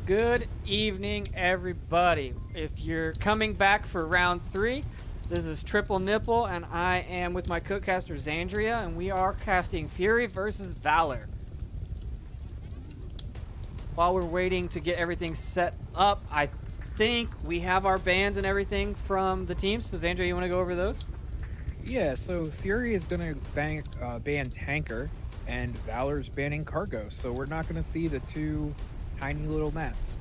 Good evening, everybody. If you're coming back for round 3, this is Triple Nipple, and I am with my co-caster Xandria, and we are casting Fury versus Valor. While we're waiting to get everything set up, I think we have our bans and everything from the teams. So Xandria, you want to go over those? Yeah, so Fury is going to ban Tanker, and Valor's banning Cargo, so we're not going to see the two tiny little maps.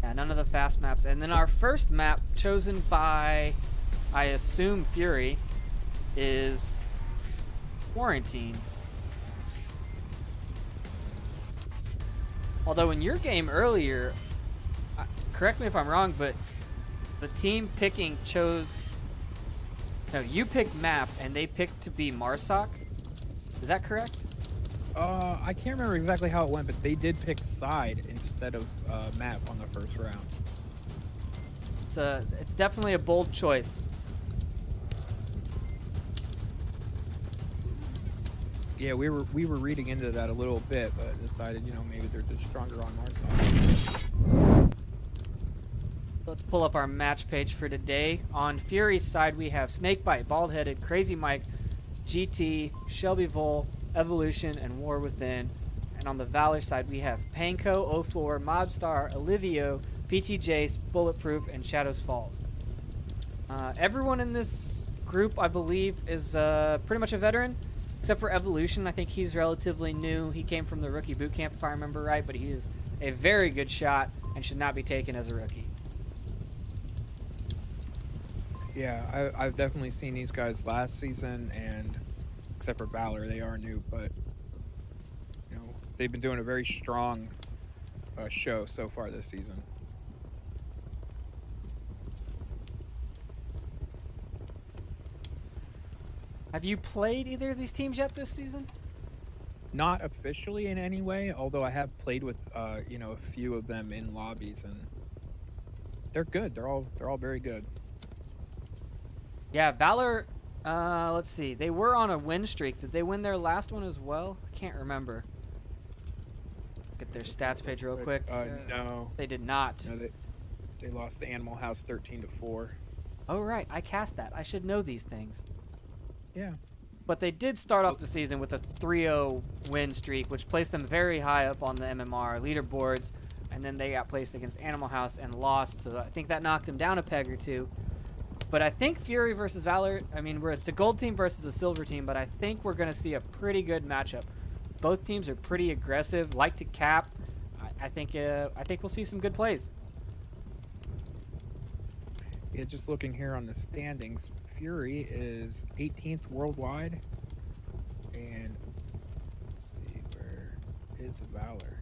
Yeah, none of the fast maps. And then our first map, chosen by, I assume, Fury, is Quarantine. Although in your game earlier, correct me if I'm wrong, but the team picking chose... No, you picked map, and they picked to be Marsoc. Is that correct? I can't remember exactly how it went, but they did pick side instead of map on the first round. It's definitely a bold choice. Yeah, we were reading into that a little bit, but decided, maybe they're just stronger on Marsoc. Let's pull up our match page for today. On Fury's side, we have Snakebite, Bald-Headed, Crazy Mike, GT, Shelby Vol, Evolution, and War Within. And on the Valor side, we have Panko, 04, Mobstar, Olivio, PT Jace, Bulletproof, and Shadows Falls. Everyone in this group, I believe, is pretty much a veteran, except for Evolution. I think he's relatively new. He came from the rookie boot camp, if I remember right, but he is a very good shot and should not be taken as a rookie. Yeah, I've definitely seen these guys last season, and except for Valor, they are new, but they've been doing a very strong show so far this season. Have you played either of these teams yet this season? Not officially in any way, although I have played with a few of them in lobbies, and they're good. They're all very good. Yeah, Valor, let's see. They were on a win streak. Did they win their last one as well? I can't remember. Look at their stats page real quick. No. They did not. No, they lost to Animal House 13-4. Oh, right. I cast that. I should know these things. Yeah. But they did start off the season with a 3-0 win streak, which placed them very high up on the MMR leaderboards. And then they got placed against Animal House and lost. So I think that knocked them down a peg or two. But I think Fury versus Valor, I mean, it's a gold team versus a silver team, but I think we're going to see a pretty good matchup. Both teams are pretty aggressive, like to cap. I think we'll see some good plays. Yeah, just looking here on the standings, Fury is 18th worldwide, and let's see, where is Valor?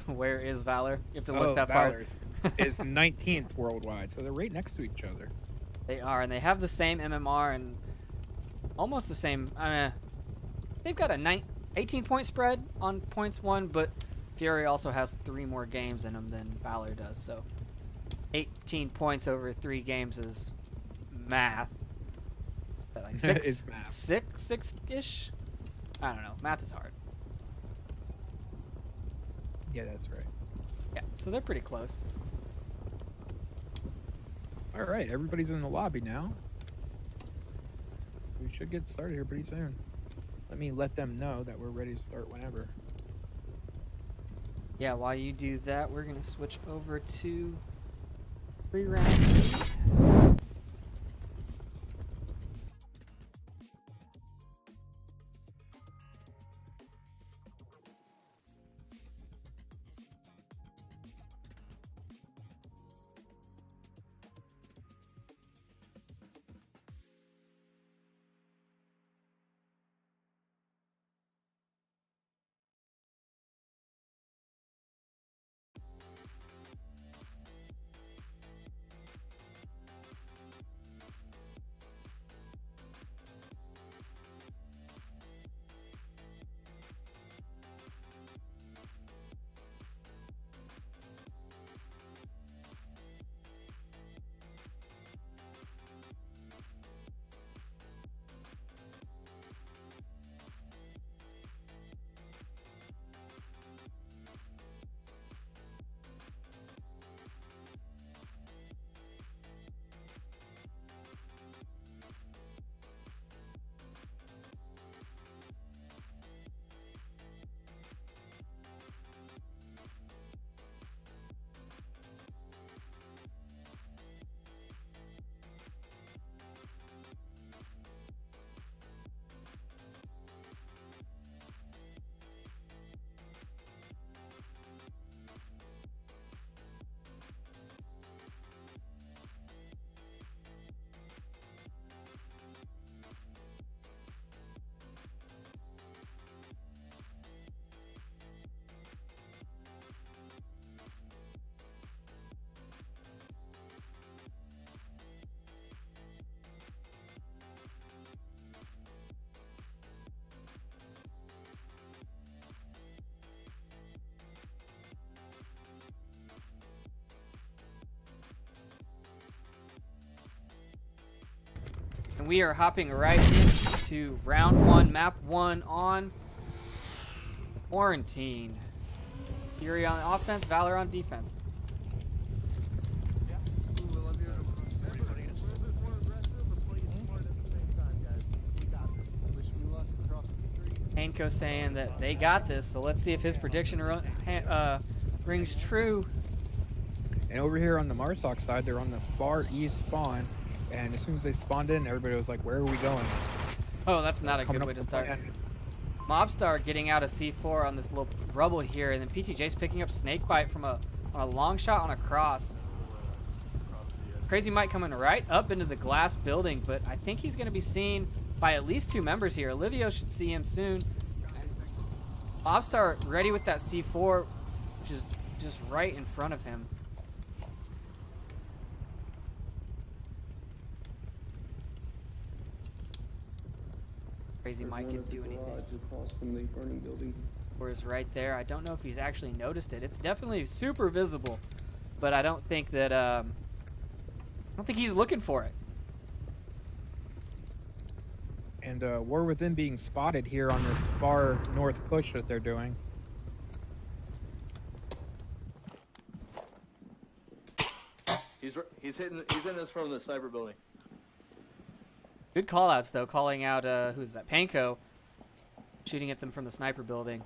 Where is Valor? You have to look that Valor far. is 19th worldwide, so they're right next to each other. They are, and they have the same MMR and almost the same. They've got a 18-point spread on points won, but Fury also has 3 more games in them than Valor does. So 18 points over 3 games is math. Is that like Is math. six-ish? I don't know. Math is hard. Yeah, that's right. Yeah, so they're pretty close. All right, everybody's in the lobby now. We should get started here pretty soon. Let them know that we're ready to start whenever. Yeah, while you do that, we're going to switch over to 3 rounds. And we are hopping right into round 1, map 1 on Quarantine. Fury on offense, Valor on defense. Hanko saying that they got this, so let's see if his prediction rings true. And over here on the Marsoc side, they're on the far east spawn, and as soon as they spawned in, everybody was like, where are we going? Oh, that's not a good way to start. Mobstar getting out a C4 on this little rubble here, and then PTJ's picking up Snakebite from on a long shot on a cross. Crazy Mike coming right up into the glass building, but I think he's going to be seen by at least 2 members here. Olivio should see him soon. Mobstar ready with that C4, which is just right in front of him. Crazy Mike can do anything. Across from the burning building. Or is right there. I don't know if he's actually noticed it. It's definitely super visible, but I don't think that I don't think he's looking for it. And War Within being spotted here on this far north push that they're doing. He's hitting us from the sniper building. Good call outs though, calling out who's that? Panko shooting at them from the sniper building.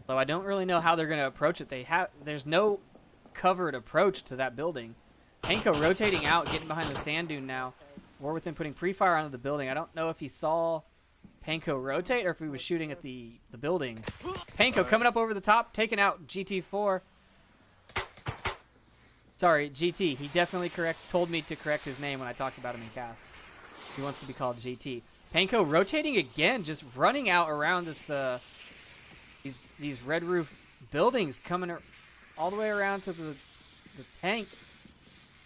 Though I don't really know how they're gonna approach it. There's no covered approach to that building. Panko rotating out, getting behind the sand dune now. War Within putting pre-fire onto the building. I don't know if he saw Panko rotate or if he was shooting at the building. Panko coming up over the top, taking out GT4. Sorry, GT. He definitely told me to correct his name when I talked about him in cast. He wants to be called GT. Panko rotating again, just running out around this these red roof buildings, coming all the way around to the tank.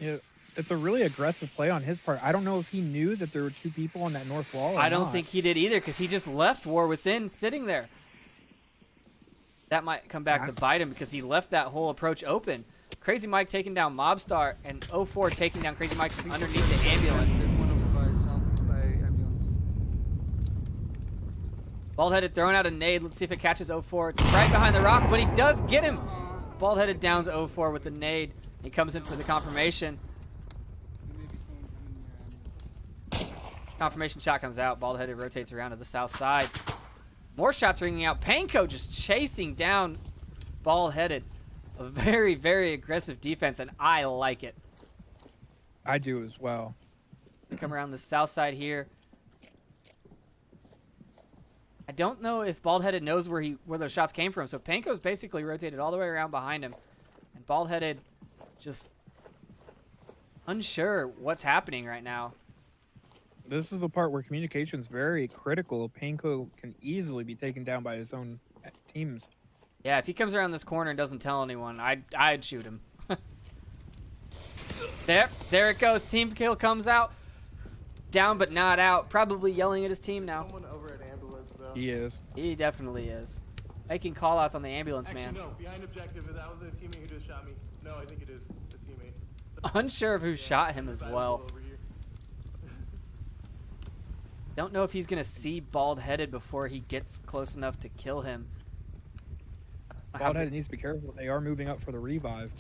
Yeah, it's a really aggressive play on his part. I don't know if he knew that there were 2 people on that north wall. I don't think he did either, because he just left War Within sitting there. That might come back to bite him because he left that whole approach open. Crazy Mike taking down Mobstar, and 04 taking down Crazy Mike from underneath the ambulance. Bald-headed throwing out a nade. Let's see if it catches 04. It's right behind the rock, but he does get him. Bald-headed downs 04 with the nade. He comes in for the confirmation. Confirmation shot comes out. Bald-headed rotates around to the south side. More shots ringing out. Panko just chasing down Bald-headed. A very, very aggressive defense, and I like it. I do as well. We come around the south side here. I don't know if Bald-headed knows where those shots came from, so Panko's basically rotated all the way around behind him, and Bald-headed just unsure what's happening right now. This is the part where communication is very critical. Panko can easily be taken down by his own teams. Yeah, if he comes around this corner and doesn't tell anyone, I'd shoot him. There it goes. Team kill comes out. Down but not out. Probably yelling at his team now. Someone over at ambulance, though. He is. He definitely is. Making call outs on the ambulance, Actually, man. no. Behind objective, that was a teammate who just shot me. No, I think it is a teammate. Unsure of who shot him as well. Over here. Don't know if he's going to see Bald-headed before he gets close enough to kill him. Bald-headed needs to be careful. They are moving up for the revive.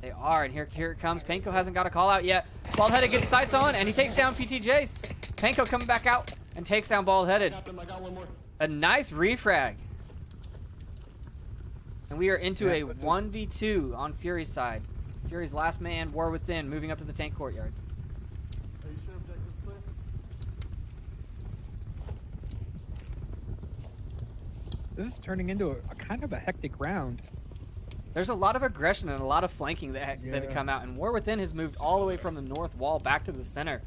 They are, and here it comes. Panko hasn't got a call out yet. Bald-headed gets sights on, and he takes down PTJs. Panko coming back out and takes down Bald-headed. I got one more. A nice refrag. And we are into a 1v2 on Fury's side. Fury's last man, War Within, moving up to the tank courtyard. Are you sure objective's clear? This is turning into a kind of a hectic round. There's a lot of aggression and a lot of flanking that have come out, and War Within has moved all the way from the north wall back to the center.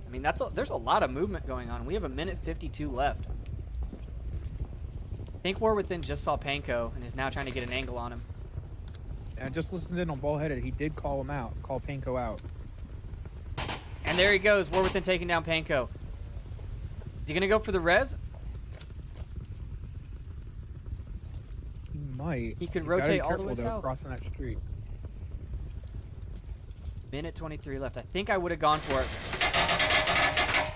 I mean, there's a lot of movement going on. We have a minute 52 left. I think War Within just saw Panko and is now trying to get an angle on him. And I just listened in on Bald-headed. He did call Panko out. And there he goes, War Within taking down Panko. Is he gonna go for the res? He might. He could He's gotta be rotate all the careful, way though, south. crossing that street. Minute 23 left. I think I would have gone for it.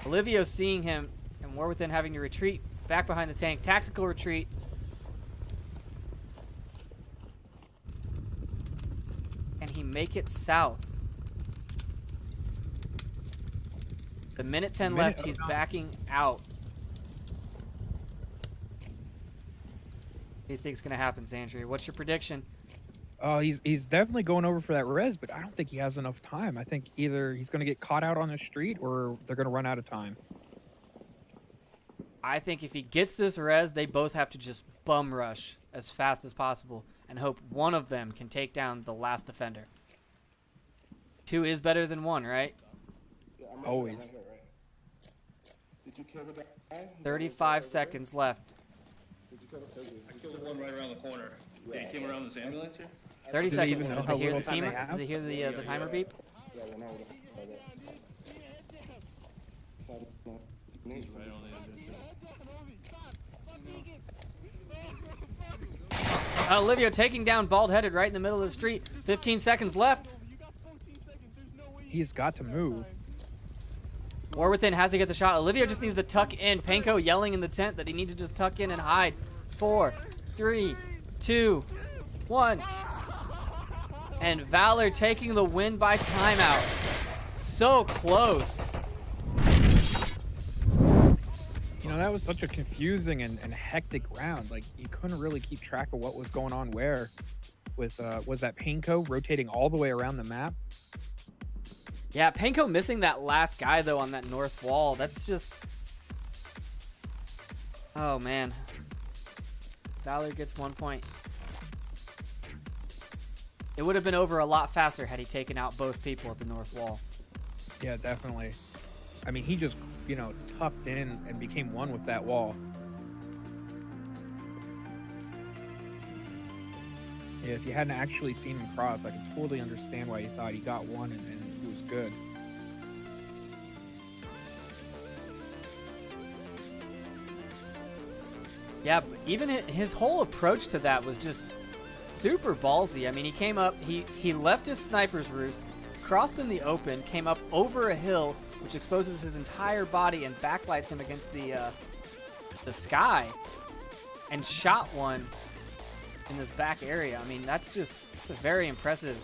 Olivio seeing him, and War Within having to retreat back behind the tank. Tactical retreat. Can he make it south? The minute 10 left, he's backing out. What do you think's gonna happen, Xandria? What's your prediction? Oh, he's definitely going over for that res, but I don't think he has enough time. I think either he's going to get caught out on the street or they're going to run out of time. I think if he gets this res, they both have to just bum rush as fast as possible and hope one of them can take down the last defender. 2 is better than 1, right? Yeah, I'm Always. Right. Did you kill the guy? 35 seconds left. Did you kill the guy? I killed one right around the corner. Yeah, he came around this ambulance here. 30 Do they seconds. even know Did how they hear the little time timer? they have? Did they hear the timer beep? Yeah, well, now we're He's right on the Olivio taking down bald-headed right in the middle of the street. 15 seconds left. He's got to move. War Within has to get the shot. Olivio just needs to tuck in. Panko yelling in the tent that he needs to just tuck in and hide. 4, 3, 2, 1. And Valor taking the win by timeout. So close. You know, that was such a confusing and hectic round. Like, you couldn't really keep track of what was going on where. With, was that Panko rotating all the way around the map? Yeah, Panko missing that last guy, though, on that north wall. That's just... Oh, man. Valor gets 1 point. It would have been over a lot faster had he taken out both people at the north wall. Yeah, definitely. I mean, he just, you know, tucked in and became one with that wall. Yeah, if you hadn't actually seen him cross, I could totally understand why you thought he got one and he was good. Yeah, but even his whole approach to that was just super ballsy. I mean, he came up, he left his sniper's roost, crossed in the open, came up over a hill, which exposes his entire body and backlights him against the sky, and shot one in this back area. I mean, it's a very impressive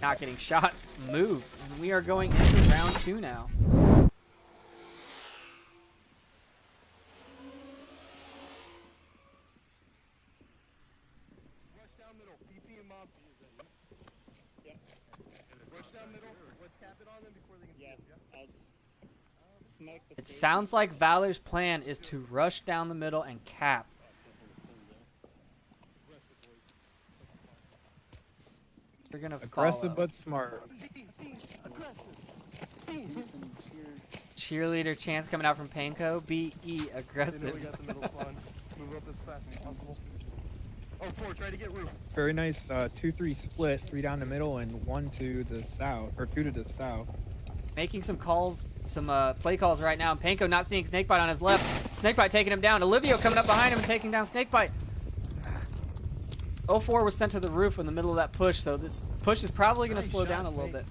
not getting shot move. And we are going into round 2 now. Rush down middle. PT and mob to use it. Yep. Rush down middle. Let's cap it on them before they can see us. Yeah. It sounds like Valor's plan is to rush down the middle and cap. They're gonna Aggressive follow. but smart. Cheerleader chance coming out from Panko. BE They know aggressive. we got the middle spawn. Move up as fast as possible. Oh, 4, try to get roof. Very nice 2-3 split, 3 down the middle and 1 to the south, or 2 to the south. Making some calls, some play calls right now. And Panko not seeing Snakebite on his left. Snakebite taking him down. Olivio coming up behind him and taking down Snakebite. 04 was sent to the roof in the middle of that push, so this push is probably going to Nice slow shot, down a little Snake.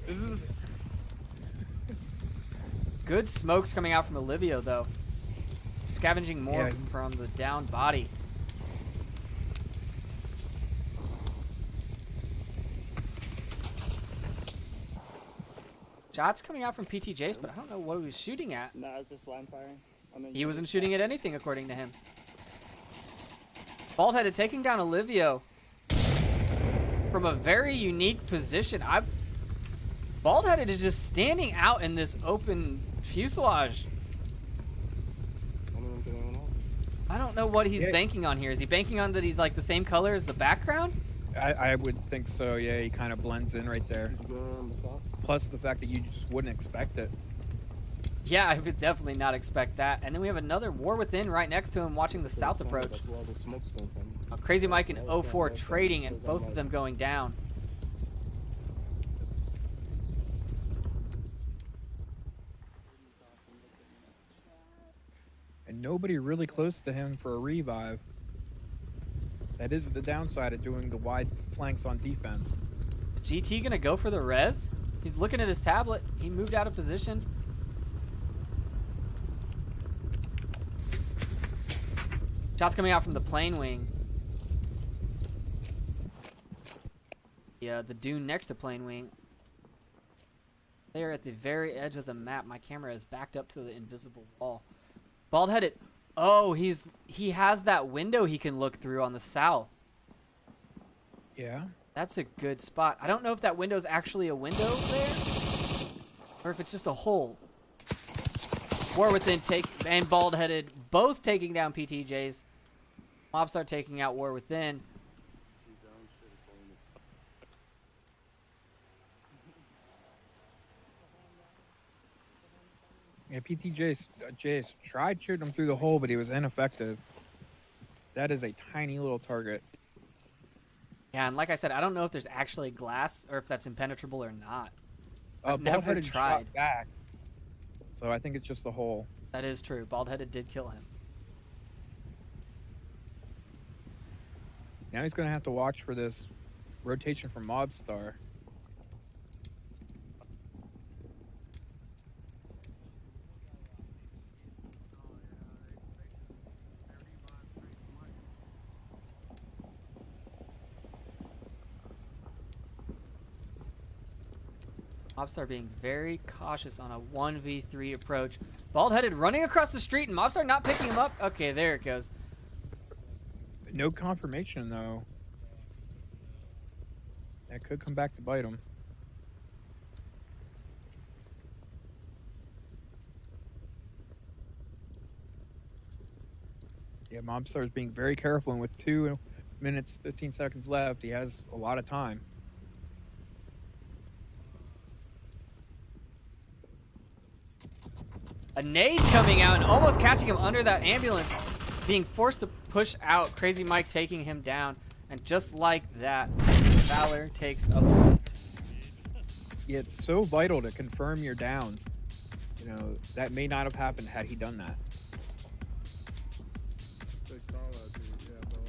bit. This is Good smokes coming out from Olivio, though. Scavenging more Yeah. from the down body. Shots coming out from PT Jace, but I don't know what he was shooting at. No, it's just line firing. He wasn't shooting at anything, according to him. Baldheaded taking down Olivio from a very unique position. Baldheaded is just standing out in this open fuselage. I don't know what he's Yeah. banking on here. Is he banking on that he's like the same color as the background? I would think so, yeah, he kind of blends in right there. Did you go around the south? Plus the fact that you just wouldn't expect it. Yeah, I would definitely not expect that. And then we have another War Within right next to him watching the south approach. That's where all the smoke's coming from. Crazy Mike and 04 trading and both of them going down. And nobody really close to him for a revive. That is the downside of doing the wide flanks on defense. GT gonna go for the res? He's looking at his tablet. He moved out of position. Shots coming out from the plane wing. Yeah, the dune next to plane wing. They are at the very edge of the map. My camera is backed up to the invisible wall. Bald-headed. Oh, he has that window he can look through on the south. Yeah. That's a good spot. I don't know if that window's actually a window there, or if it's just a hole. War Within and Bald-headed both taking down PTJs. Mobstar taking out War Within. Yeah, PTJ's tried shooting him through the hole, but he was ineffective. That is a tiny little target. Yeah, and like I said, I don't know if there's actually glass or if that's impenetrable or not. I've never Bald-headed tried. shot back. So I think it's just the hole. That is true. Bald-headed did kill him. Now he's going to have to watch for this rotation from Mobstar. Mobstar being very cautious on a 1v3 approach. Bald-headed running across the street and Mobstar not picking him up. Okay, there it goes. No confirmation, though. That could come back to bite him. Yeah, Mobstar is being very careful, and with 2 minutes, 15 seconds left, he has a lot of time. A nade coming out and almost catching him under that ambulance. Being forced to push out. Crazy Mike taking him down. And just like that, Valor takes a point. Yeah, it's so vital to confirm your downs. You know, that may not have happened had he done that. Good call out, dude. Yeah, bro.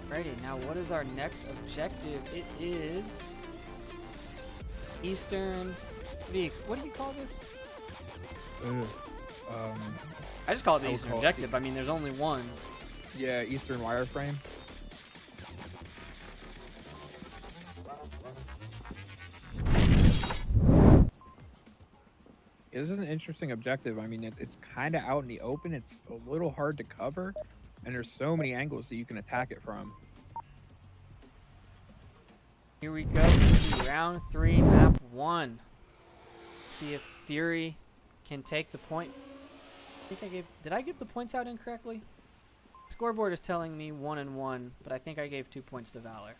Alrighty, now what is our next objective? It is Eastern. What do you call this? I just call it the I would Eastern call it objective. I mean, there's only one. Yeah, Eastern wireframe. This is an interesting objective. I mean, it's kind of out in the open. It's a little hard to cover, and there's so many angles that you can attack it from. Here we go to round 3, map 1. See if Fury can take the point. Did I give the points out incorrectly? Scoreboard is telling me 1 and 1, but I think I gave 2 points to Valor.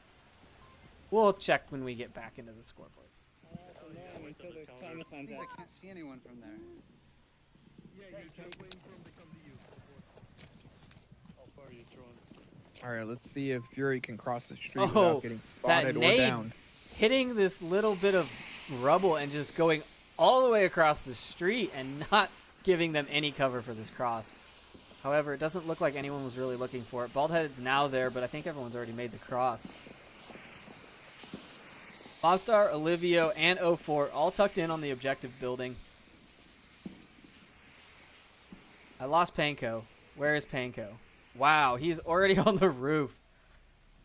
We'll check when we get back into the scoreboard. I can't see anyone from there. Yeah, you're just waiting for him to come to you. How far are you throwing? All right, let's see if Fury can cross the street Oh, without getting spotted that or nade down. hitting this little bit of rubble and just going all the way across the street and not giving them any cover for this cross. However, it doesn't look like anyone was really looking for it. Baldhead's now there, but I think everyone's already made the cross. Mobstar, Olivio, and 04 all tucked in on the objective building. I lost Panko. Where is Panko? Wow, he's already on the roof.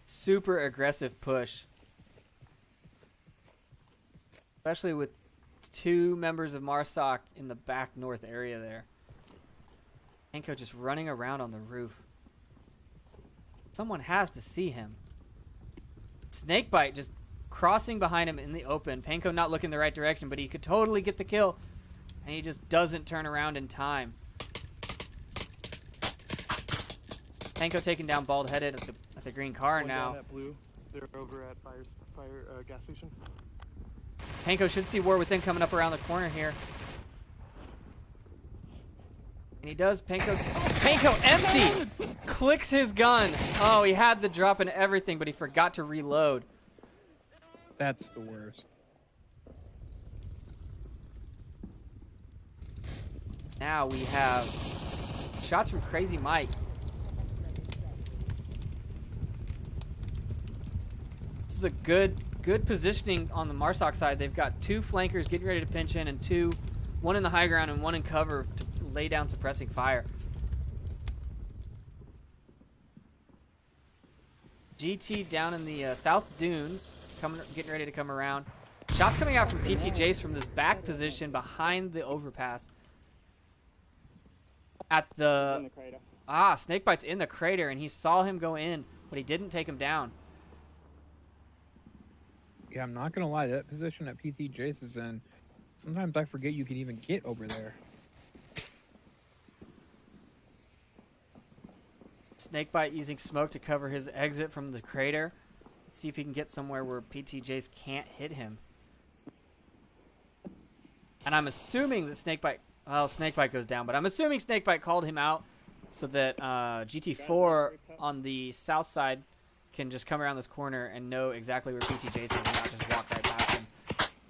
Super aggressive push. Especially with 2 members of MARSOC in the back north area there. Panko just running around on the roof. Someone has to see him. Snakebite just crossing behind him in the open. Panko not looking the right direction, but he could totally get the kill. And he just doesn't turn around in time. Panko taking down Bald-headed at At the green car One now. down at blue. They're over at gas station. Panko should see War Within coming up around the corner here. And he does. Panko empty! Clicks his gun. Oh, he had the drop and everything, but he forgot to reload. That's the worst. Now we have shots from Crazy Mike. This is a good positioning on the Marsoc side. They've got 2 flankers getting ready to pinch in, and one in the high ground and one in cover to lay down suppressing fire. GT down in the South Dunes, getting ready to come around. Shots coming out from PT Jace from this back position behind the overpass. At the Snakebite's in the crater, and he saw him go in, but he didn't take him down. Yeah, I'm not gonna lie. That position that PT Jace is in, sometimes I forget you can even get over there. Snakebite using smoke to cover his exit from the crater. Let's see if he can get somewhere where PT Jace can't hit him. And I'm assuming that Snakebite goes down, but I'm assuming Snakebite called him out so that GT4 on the south side can just come around this corner and know exactly where PT Jace is and not just walk right past him.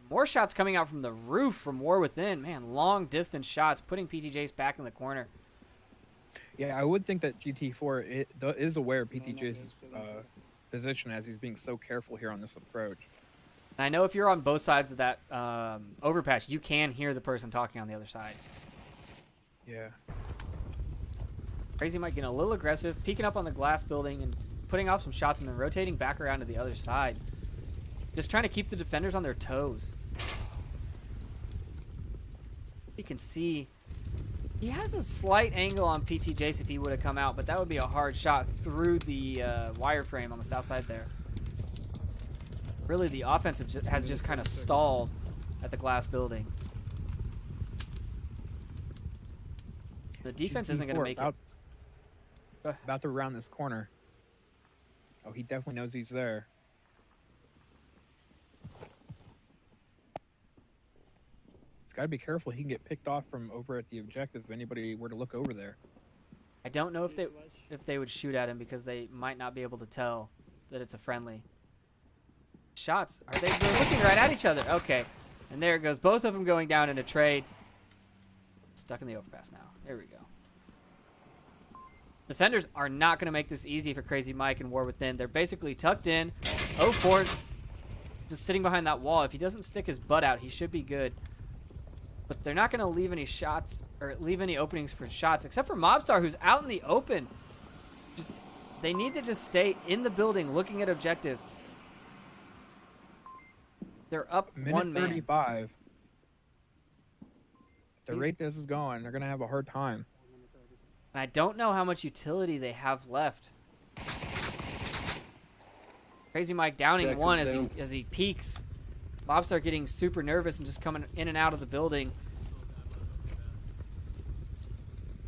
More shots coming out from the roof from War Within. Man, long distance shots, putting PT Jace back in the corner. Yeah, I would think that GT4 is aware of PT Jace's position as he's being so careful here on this approach. And I know if you're on both sides of that overpass, you can hear the person talking on the other side. Yeah. Crazy Mike getting a little aggressive, peeking up on the glass building and putting off some shots and then rotating back around to the other side. Just trying to keep the defenders on their toes. You can see he has a slight angle on PT Jace if he would have come out, but that would be a hard shot through the wireframe on the south side there. Really, the offense has just kind of stalled at the glass building. The defense isn't going to make it. About to round this corner. Oh, he definitely knows he's there. He's got to be careful. He can get picked off from over at the objective if anybody were to look over there. I don't know if they would shoot at him because they might not be able to tell that it's a friendly. Shots. They're looking right at each other. Okay. And there it goes. Both of them going down in a trade. Stuck in the overpass now. There we go. Defenders are not going to make this easy for Crazy Mike and War Within. They're basically tucked in. 04 just sitting behind that wall. If he doesn't stick his butt out, he should be good. But they're not going to leave any shots or leave any openings for shots, except for Mobstar, who's out in the open. They need to just stay in the building looking at objective. They're up Minute 1 man. 35. At the rate this is going, they're going to have a hard time. And I don't know how much utility they have left. Crazy Mike downing one as he peeks. Mobstar getting super nervous and just coming in and out of the building.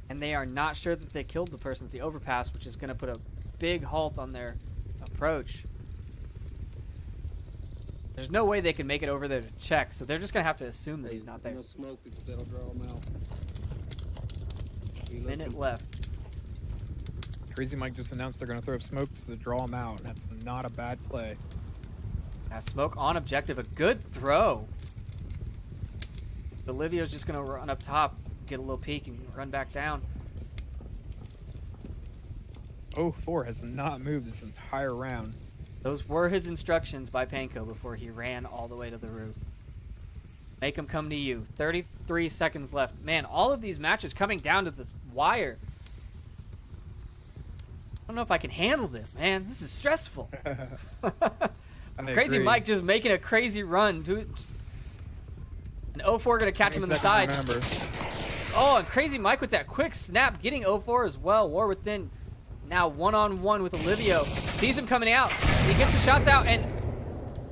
And they are not sure that they killed the person at the overpass, which is going to put a big halt on their approach. There's no way they can make it over there to check, so they're just going to have to assume that he's not there. No smoke because that'll draw him out. Minute left. Crazy Mike just announced they're going to throw smokes to draw him out. That's not a bad play. Smoke on objective. A good throw. Olivio's just going to run up top, get a little peek, and run back down. 04 has not moved this entire round. Those were his instructions by Panko before he ran all the way to the roof. Make him come to you. 33 seconds left. Man, all of these matches coming down to the wire. I don't know if I can handle this, man. This is stressful. Crazy Mike just making a crazy run. And 04 going to catch him in the side. Remember. Oh, and Crazy Mike with that quick snap, getting 04 as well. War Within now one-on-one with Olivio. Sees him coming out. He gets the shots out, and...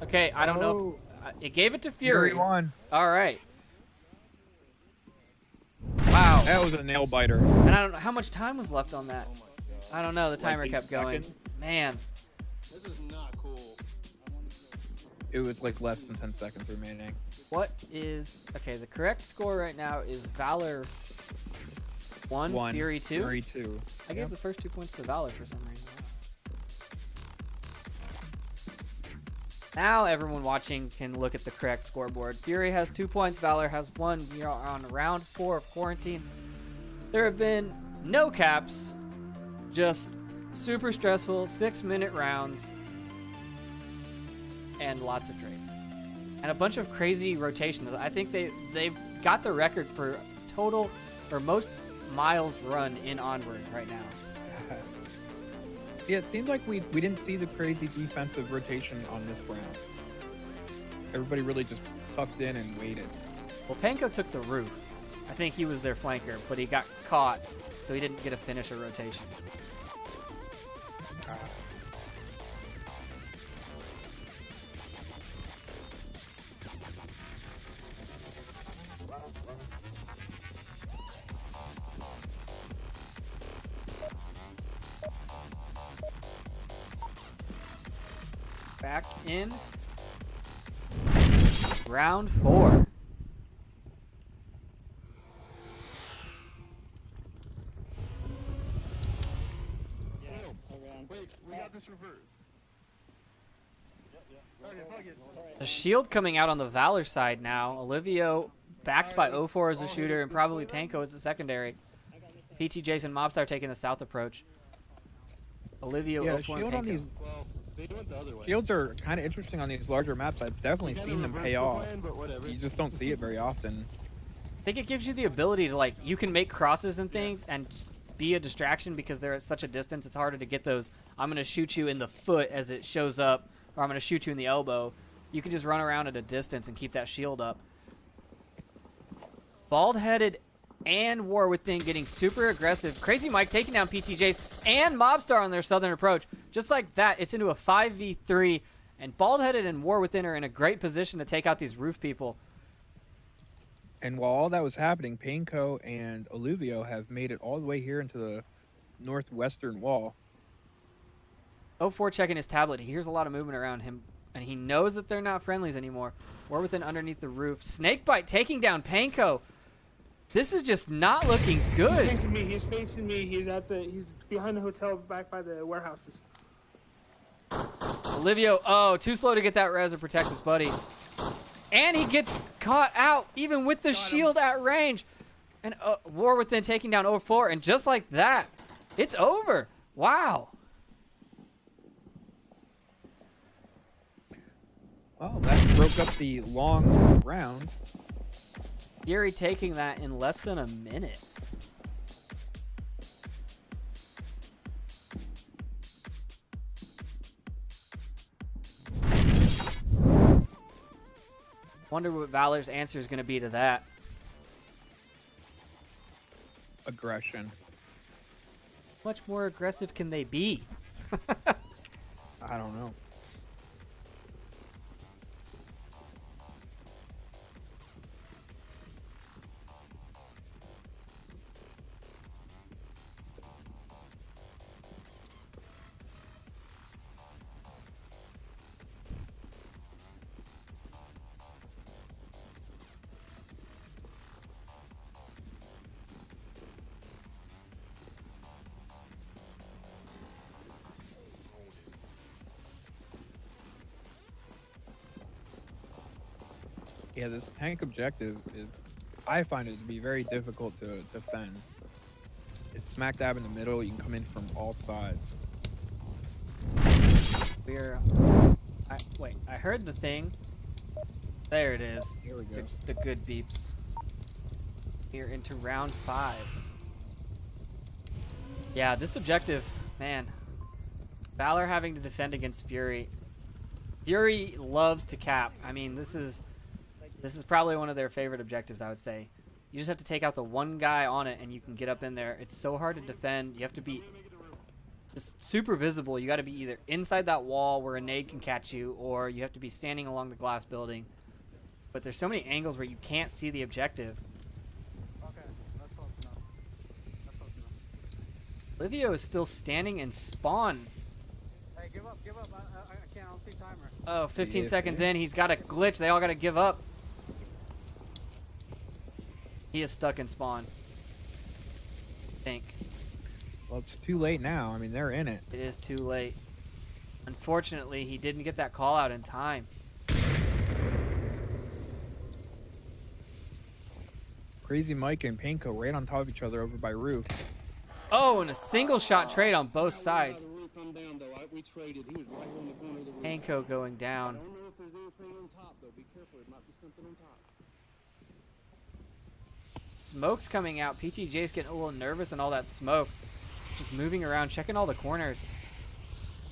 Okay, I don't know. It gave it to Fury. Won. All right. Wow. That was a nail biter. And I don't know how much time was left on that. I don't know. The timer kept going. Man, This is not cool. It was like less than 10 seconds remaining. what is... Okay, the correct score right now is Valor 1, Fury 2. Fury 2. I gave the first 2 points to Valor for some reason. Now everyone watching can look at the correct scoreboard. Fury has 2 points, Valor has 1. We are on round 4 of quarantine. There have been no caps, just super stressful 6-minute rounds and lots of trades. And a bunch of crazy rotations. I think they've got the record for total or most miles run in Onward right now. Yeah, it seemed like we didn't see the crazy defensive rotation on this round. Everybody really just tucked in and waited. Well, Panko took the roof. I think he was their flanker, but he got caught, so he didn't get to finish a rotation. Back in round 4. Wait, we got this reversed. Okay, fuck it. A shield coming out on the Valor side now. Olivio backed by 04 as a shooter and probably Panko as a secondary. PT Jason Mobstar taking the south approach. Olivio, Yeah, 04 and shield on Panko. these Well, they went the other way. shields are kind of interesting on these larger maps. I've definitely Kinda seen them reversed pay the off. plan, but whatever. You just don't see it very often. I think it gives you the ability to, like, you can make crosses and things and just be a distraction because they're at such a distance. It's harder to get those, I'm going to shoot you in the foot as it shows up, or I'm going to shoot you in the elbow. You can just run around at a distance and keep that shield up. Bald-headed and War Within getting super aggressive. Crazy Mike taking down PTJs and Mobstar on their southern approach. Just like that, it's into a 5v3, and Bald-headed and War Within are in a great position to take out these roof people. And while all that was happening, Panko and Olivio have made it all the way here into the northwestern wall. 04 checking his tablet. He hears a lot of movement around him, and he knows that they're not friendlies anymore. War Within underneath the roof. Snakebite taking down Panko. This is just not looking He's good. facing me. He's facing me. He's behind the hotel, back by the warehouses. Olivio, oh, too slow to get that res or protect his buddy. And he gets caught out, even with the shield at range. And War Within taking down 04, and just like that, it's over. Wow. Oh, that broke up the long rounds. Fury taking that in less than a minute. Wonder what Valor's answer is going to be to that. Aggression. How much more aggressive can they be? I don't know. Yeah, this tank objective is, I find it to be very difficult to defend. It's smack dab in the middle. You can come in from all sides. Wait, I heard the thing. There it is. Here we go. The good beeps. We're into round 5. Yeah, this objective, man. Valor having to defend against Fury. Fury loves to cap. I mean, this is probably one of their favorite objectives, I would say. You just have to take out the one guy on it and you can get up in there. It's so hard to defend. You have to be just super visible. You got to be either inside that wall where a nade can catch you, or you have to be standing along the glass building. But there's so many angles where you can't see the objective. Okay, that's close enough. That's close enough. Olivio is still standing in spawn. Give up. I can't. I don't see timer. Oh, 15 if seconds it- in. He's got a glitch. They all got to give up. He is stuck in spawn. I think. Well, it's too late now. I mean, they're in it. It is too late. Unfortunately, he didn't get that call out in time. Crazy Mike and Panko right on top of each other over by roof. Oh, and a single shot trade on both sides. The roof come down, though. We traded. He was right on the corner of the roof. Panko going down. I don't know if there's anything on top, though. Be careful. There might be something on top. Smoke's coming out. PTJ's getting a little nervous and all that smoke. Just moving around, checking all the corners.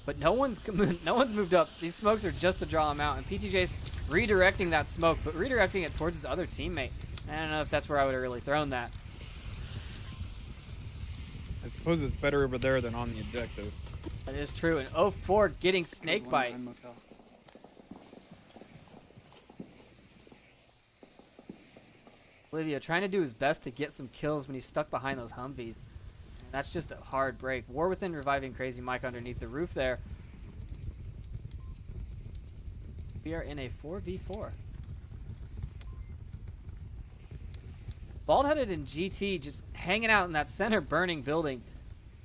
But no one's moved up. These smokes are just to draw him out. And PTJ's redirecting that smoke, but redirecting it towards his other teammate. I don't know if that's where I would have really thrown that. I suppose it's better over there than on the objective. That is true. And 04 getting snake One bite. behind motel. Olivia trying to do his best to get some kills when he's stuck behind those Humvees. And that's just a hard break. War Within reviving Crazy Mike underneath the roof there. We are in a 4v4. Bald-headed and GT just hanging out in that center burning building.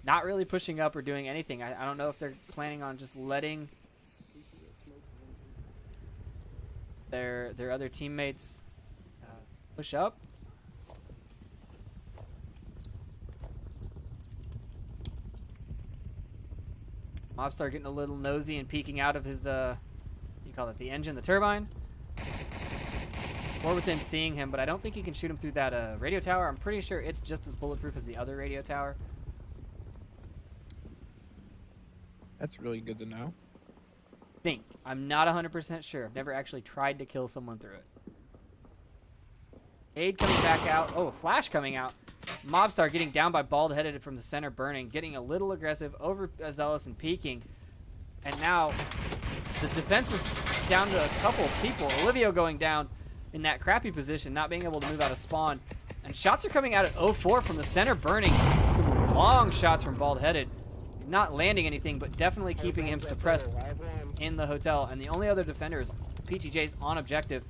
Not really pushing up or doing anything. I don't know if they're planning on just letting their other teammates push up. Mobstar getting a little nosy and peeking out of his, you call it the engine, the turbine. War Within seeing him, but I don't think he can shoot him through that radio tower. I'm pretty sure it's just as bulletproof as the other radio tower. That's really good to know. I'm not 100% sure. I've never actually tried to kill someone through it. Aid coming back out. Oh, a flash coming out. Mobstar getting down by Bald-headed from the center burning, getting a little aggressive, overzealous and peeking. And now the defense is down to a couple of people. Olivio going down in that crappy position, not being able to move out of spawn. And shots are coming out at 04 from the center burning. Some long shots from Bald-headed. Not landing anything, but definitely keeping him suppressed in the hotel. And the only other defender is PTJ's on objective.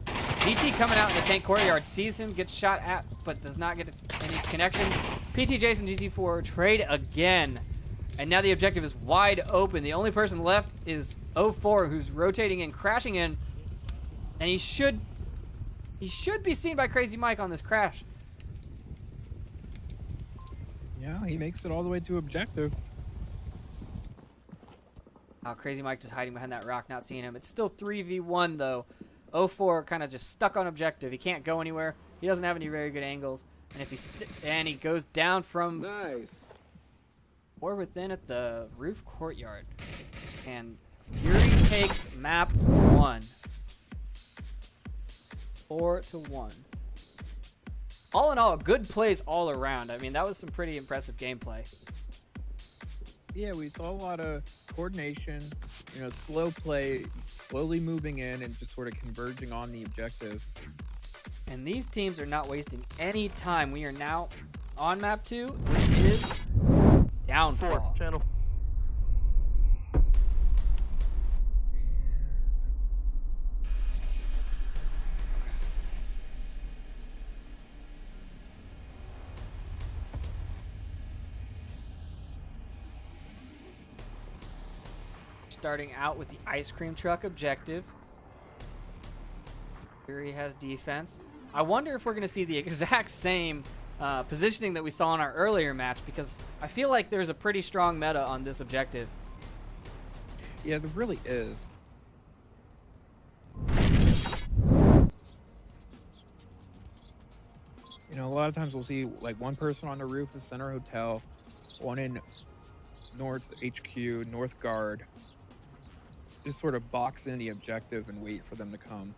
GT coming out in the tank courtyard, sees him, gets shot at, but does not get any connection. PTJ's and GT4 trade again. And now the objective is wide open. The only person left is 04, who's rotating and crashing in. And he should be seen by Crazy Mike on this crash. Yeah, he makes it all the way to objective. Oh, Crazy Mike just hiding behind that rock, not seeing him. It's still 3v1 though. 04 kind of just stuck on objective. He can't go anywhere. He doesn't have any very good angles. And if he goes down from Nice. War Within at the roof courtyard. And Fury takes map 1. 4-1. All in all, good plays all around. I mean, that was some pretty impressive gameplay. Yeah, we saw a lot of coordination, slow play, slowly moving in and just sort of converging on the objective. And these teams are not wasting any time. We are now on map 2, which is Downfall. Channel. Starting out with the ice cream truck objective. Fury has defense. I wonder if we're going to see the exact same positioning that we saw in our earlier match, because I feel like there's a pretty strong meta on this objective. Yeah, there really is. A lot of times we'll see like one person on the roof of Center Hotel, one in North HQ, North Guard. Just sort of box in the objective and wait for them to come.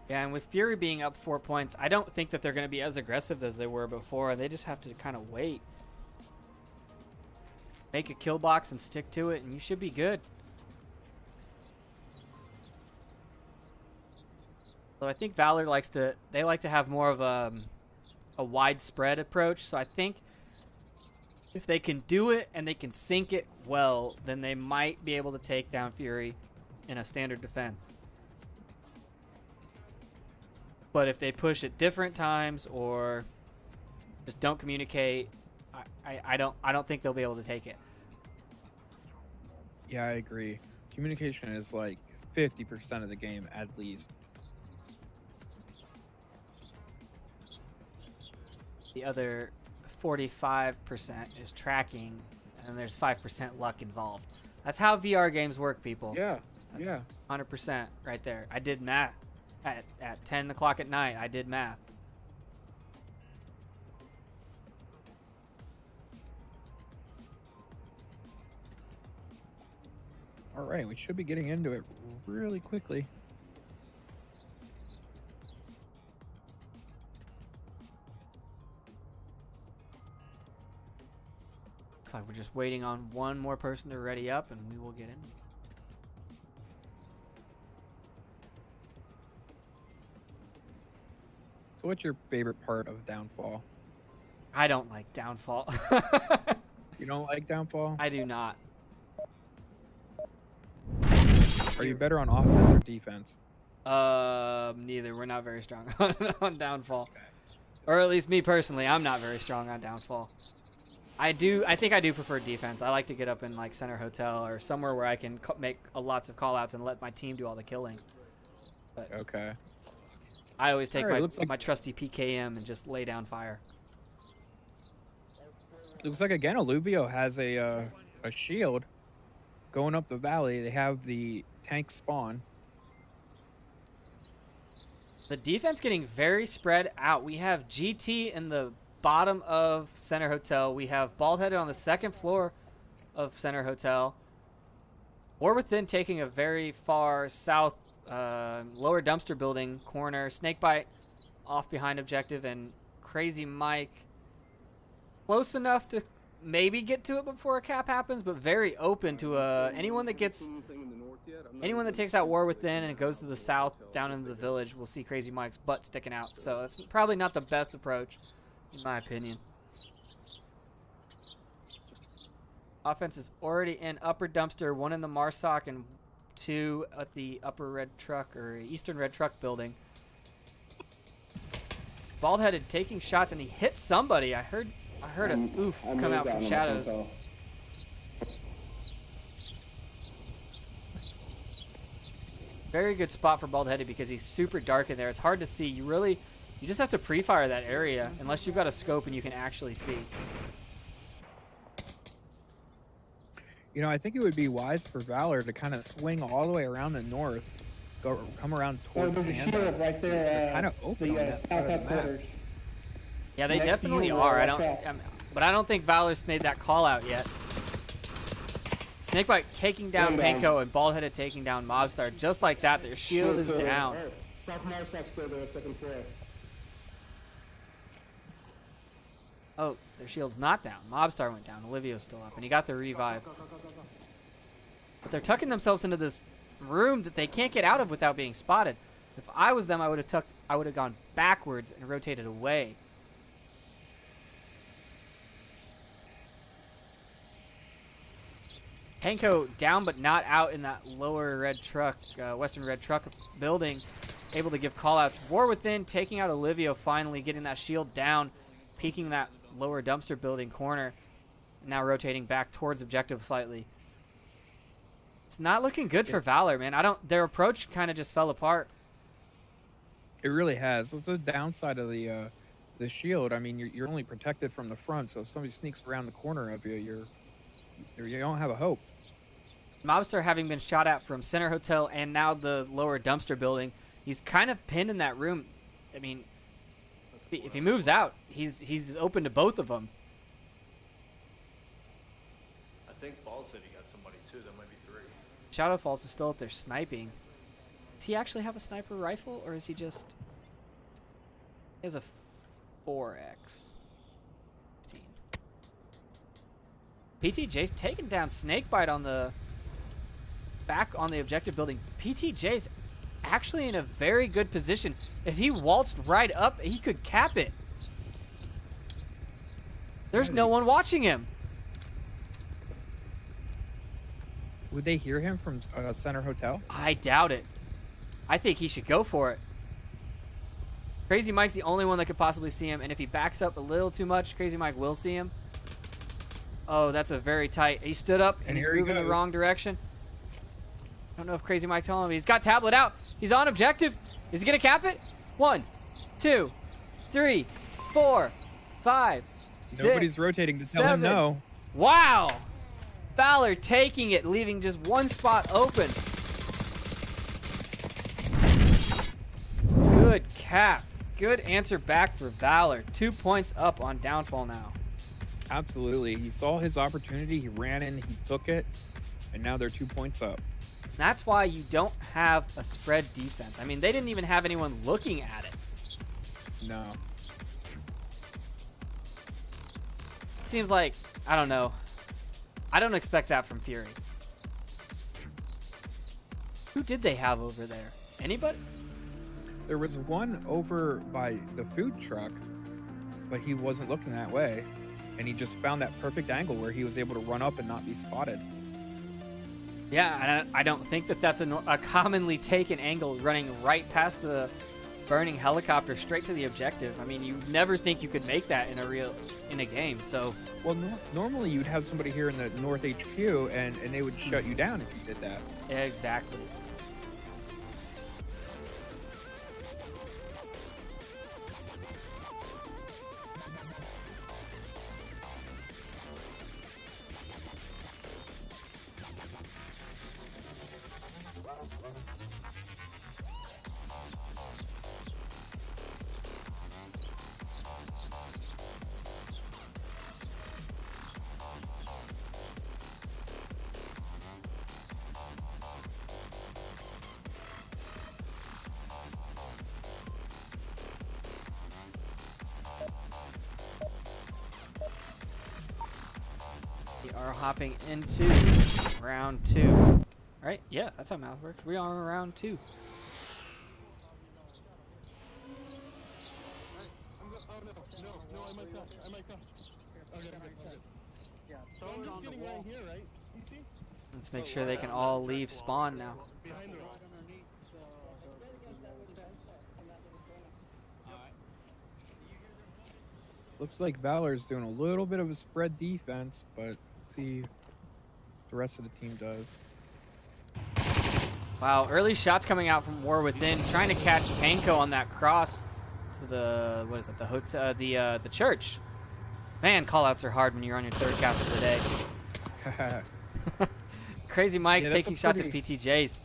Yeah, and with Fury being up 4 points, I don't think that they're going to be as aggressive as they were before. They just have to kind of wait. Make a kill box and stick to it, and you should be good. So I think Valor like to have more of a a widespread approach. So I think if they can do it and they can sync it well, then they might be able to take down Fury in a standard defense. But if they push at different times or just don't communicate, I don't think they'll be able to take it. Yeah, I agree. Communication is like 50% of the game at least. The other 45% is tracking, and there's 5% luck involved. That's how VR games work, people. Yeah, That's yeah. 100% right there. I did math at 10 o'clock at night. I did math. All right, we should be getting into it really quickly. Looks like we're just waiting on one more person to ready up, and we will get in. So what's your favorite part of Downfall? I don't like Downfall. You don't like Downfall? I do not. Are you better on offense or defense? Neither. We're not very strong on Downfall. Or at least me personally, I'm not very strong on Downfall. I think I do prefer defense. I like to get up in like Center Hotel or somewhere where I can make lots of call-outs and let my team do all the killing. But Okay. I always take Alright, looks like- my trusty PKM and just lay down fire. Looks like again Alluvio has a shield going up the valley. They have the tank spawn. The defense getting very spread out. We have GT in the bottom of Center Hotel. We have Baldheaded on the second floor of Center Hotel. Or within taking a very far south lower dumpster building corner. Snakebite off behind objective, and Crazy Mike close enough to maybe get to it before a cap happens, but very open to anyone that gets anyone that takes out War Within and goes to the south down into the village. Will see Crazy Mike's butt sticking out. So that's probably not the best approach, in my opinion. Offense is already in upper dumpster, one in the Marsoc and two at the upper red truck or eastern red truck building. Baldheaded taking shots, and he hit somebody. I heard an oof come out from shadows. Very good spot for Baldheaded because he's super dark in there. It's hard to see. You just have to pre-fire that area unless you've got a scope and you can actually see. You know, I think it would be wise for Valor to kind of swing all the way around the north, come around towards there's a Sanda. shield right there. They're kind of open on that side of the map. Yeah, they Next to definitely you, are. watch out. But I don't think Valor's made that call out yet. Snakebite taking down Panko and Baldheaded taking down Mobstar. Just like that, their shield is down. South Marsac still there, second floor. Oh, their shield's not down. Mobstar went down. Olivio's still up, and he got the revive. But they're tucking themselves into this room that they can't get out of without being spotted. If I was them, I would have gone backwards and rotated away. Panko down but not out in that lower red truck, western red truck building, able to give callouts. War Within taking out Olivio, finally getting that shield down, peeking that lower dumpster building corner, now rotating back towards objective slightly. It's not looking good for Valor, man. Their approach kind of just fell apart. It really has. It's the downside of the shield. I mean, you're only protected from the front, so if somebody sneaks around the corner of you, you don't have a hope. Mobster having been shot at from Center Hotel and now the lower dumpster building, he's kind of pinned in that room. I mean, if he moves out, he's open to both of them. I think Bald said he got somebody too. That might be 3. Shadow Falls is still up there sniping. Does he actually have a sniper rifle, or is he just... He has a 4X. 16. PTJ's taking down Snakebite on the... back on the objective building. PTJ's actually in a very good position. If he waltzed right up, he could cap it. There's no one watching him. Would they hear him from Center Hotel? I doubt it. I think he should go for it. Crazy Mike's the only one that could possibly see him, and if he backs up a little too much, Crazy Mike will see him. Oh, that's a very tight. He stood up and he's here he moving the goes. wrong direction. I don't know if Crazy Mike told him. He's got tablet out. He's on objective. Is he gonna cap it? 1, 2, 3, 4, 5, 6. Nobody's rotating to tell him 7. no. Wow! Valor taking it, leaving just one spot open. Good cap. Good answer back for Valor. 2 points up on Downfall now. Absolutely. He saw his opportunity. He ran in. He took it. And now they're 2 points up. That's why you don't have a spread defense. I mean, they didn't even have anyone looking at it. No. It seems like, I don't know. I don't expect that from Fury. Who did they have over there? Anybody? There was one over by the food truck, but he wasn't looking that way. And he just found that perfect angle where he was able to run up and not be spotted. Yeah, I don't think that that's a commonly taken angle, running right past the burning helicopter straight to the objective. I mean, you never think you could make that in a game. So, Well, normally you'd have somebody here in the North HQ, and they would shut you down if you did that. exactly. We are hopping into round 2. Right? Yeah, that's how math works. We are in round 2. Oh no, I might crash. Okay, okay. Yeah, So throw I'm it just on the getting wall. right here, right? PT? Let's make sure they can all leave spawn now. Behind the rocks. Looks like Valor's doing a little bit of a spread defense, but see the rest of the team does. Wow, early shots coming out from War Within, trying to catch Panko on that cross to the, what is it, the hotel, the church. Man, callouts are hard when you're on your 3rd cast of the day. Crazy Mike Yeah, that's taking a shots at pretty- PTJs.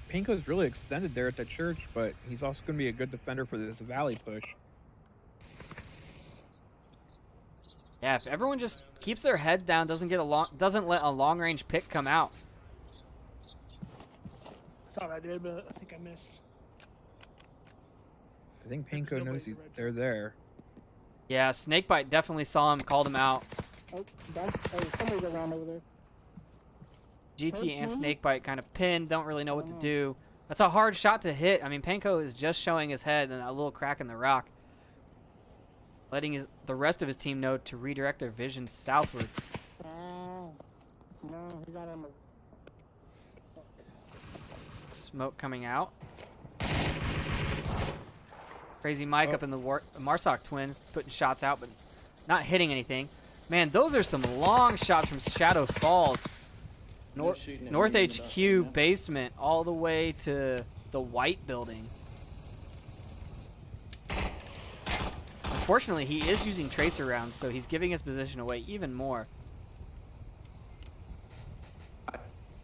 Pinko's really extended there at the church, but he's also going to be a good defender for this Valley push. Yeah, if everyone just keeps their head down, doesn't let a long range pick come out. Thought I did, but I think I missed. I think There's Pinko nobody knows in the red they're there. Yeah, Snakebite definitely saw him, called him out. Oh, somebody's around over there. GT and Mhm. Snakebite kind of pinned, don't really know what to do. That's a hard shot to hit. I mean, Panko is just showing his head and a little crack in the rock, letting the rest of his team know to redirect their vision southward. No, he got him. Smoke coming out. Crazy Mike up in the Marsoc twins, putting shots out, but not hitting anything. Man, those are some long shots from Shadow Falls. North HQ basement all the way to the white building. Unfortunately, he is using tracer rounds, so he's giving his position away even more.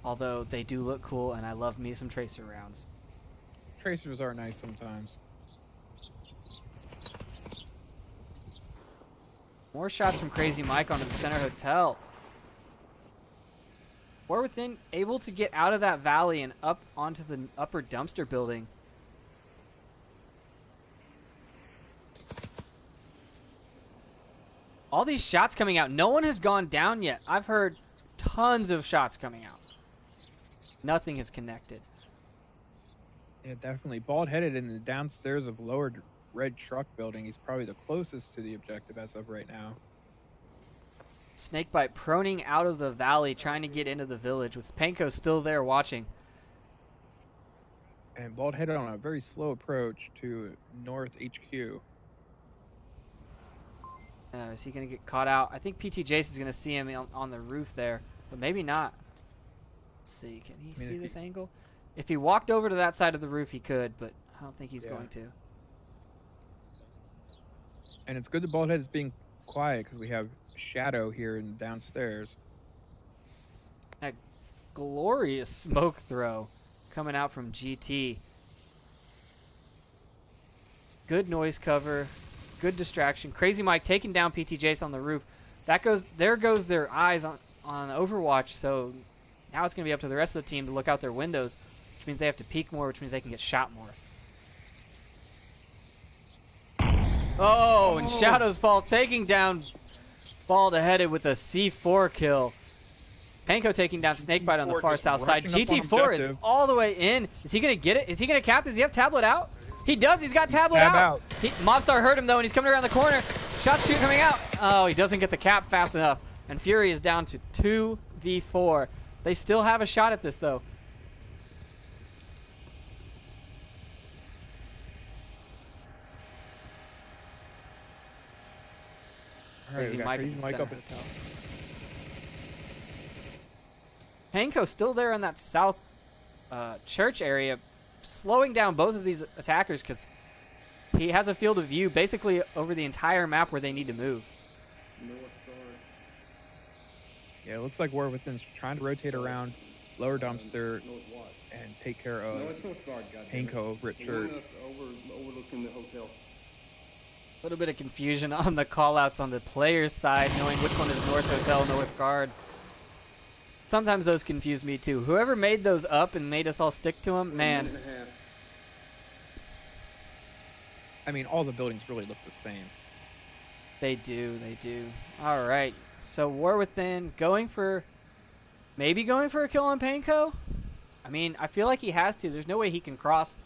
Although they do look cool, and I love me some tracer rounds. Tracers are nice sometimes. More shots from Crazy Mike onto the center hotel. War Within able to get out of that valley and up onto the upper dumpster building. All these shots coming out. No one has gone down yet. I've heard tons of shots coming out. Nothing is connected. Yeah, definitely. Bald headed in the downstairs of lower red truck building. He's probably the closest to the objective as of right now. Snakebite proning out of the valley, trying to get into the village, with Panko still there watching. And Bald headed on a very slow approach to North HQ. Is he going to get caught out? I think PT Jace is going to see him on the roof there, but maybe not. Let's see. Can he see this angle? If he walked over to that side of the roof, he could, but I don't think he's going to. And it's good that Baldhead is being quiet because we have Shadow here and downstairs. A glorious smoke throw coming out from GT. Good noise cover. Good distraction. Crazy Mike taking down PT Jace on the roof. There goes their eyes on Overwatch, so now it's going to be up to the rest of the team to look out their windows, which means they have to peek more, which means they can get shot more. Oh, and Shadow's Fall taking down Bald-headed with a C4 kill. Panko taking down Snakebite on the far south side. GT4 is all the way in. Is he going to get it? Is he going to cap? Does he have tablet out? He does. He's got tablet out. Mobstar heard him, though, and he's coming around the corner. Shots shoot coming out. Oh, he doesn't get the cap fast enough. And Fury is down to 2v4. They still have a shot at this, though. Crazy Mike at the center. Panko still there in that south church area, slowing down both of these attackers because he has a field of view basically over the entire map where they need to move. Yeah, it looks like War Within's trying to rotate around lower dumpster and take care of Panko over at church. Overlooking the hotel. A little bit of confusion on the callouts on the player's side, knowing which one is North Hotel, North Guard. Sometimes those confuse me too. Whoever made those up and made us all stick to them, man. I mean, all the buildings really look the same. They do, they do. All right, so War Within maybe going for a kill on Panko? I mean, I feel like he has to. There's no way he can cross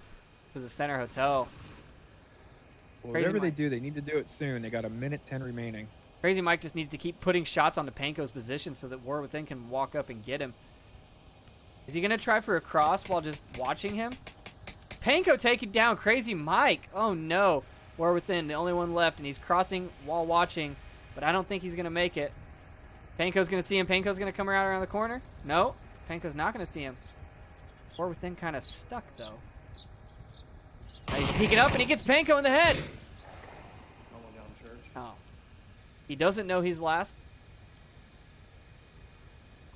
to the center hotel. Well, whatever they do, they need to do it soon. They got 1:10 remaining. Crazy Mike just needs to keep putting shots onto Panko's position so that War Within can walk up and get him. Is he going to try for a cross while just watching him? Panko taking down Crazy Mike. Oh, no. War Within, the only one left, and he's crossing while watching, but I don't think he's going to make it. Panko's going to see him. Panko's going to come around the corner. No, Panko's not going to see him. War Within kind of stuck, though. He's peeking up, and he gets Panko in the head. Oh. He doesn't know he's last.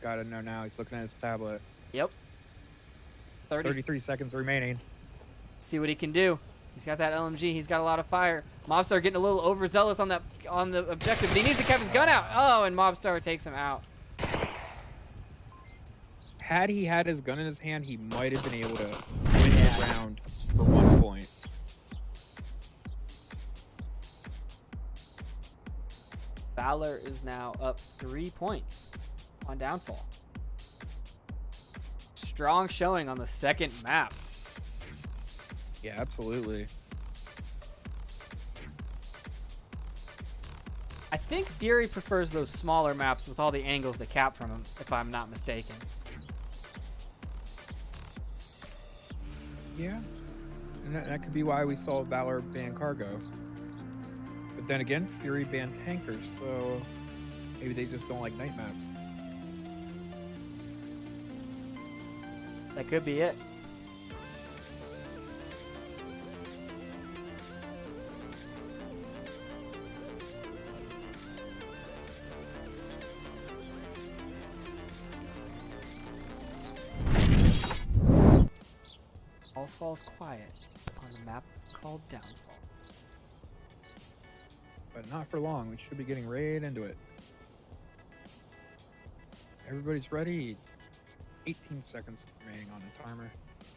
Gotta know now. He's looking at his tablet. Yep. 33 seconds remaining. See what he can do. He's got that LMG. He's got a lot of fire. Mobstar getting a little overzealous on the objective, but he needs to keep his gun out. Oh, and Mobstar takes him out. Had he had his gun in his hand, he might have been able to win the round for 1 point. Valor is now up 3 points on Downfall. Strong showing on the second map. Yeah, absolutely. I think Fury prefers those smaller maps with all the angles to cap from him, if I'm not mistaken. Yeah. And that could be why we saw Valor ban cargo. But then again, Fury banned tankers, so maybe they just don't like night maps. That could be it. All falls quiet on the map called Downfall. But not for long. We should be getting right into it. Everybody's ready. 18 seconds remaining on the timer.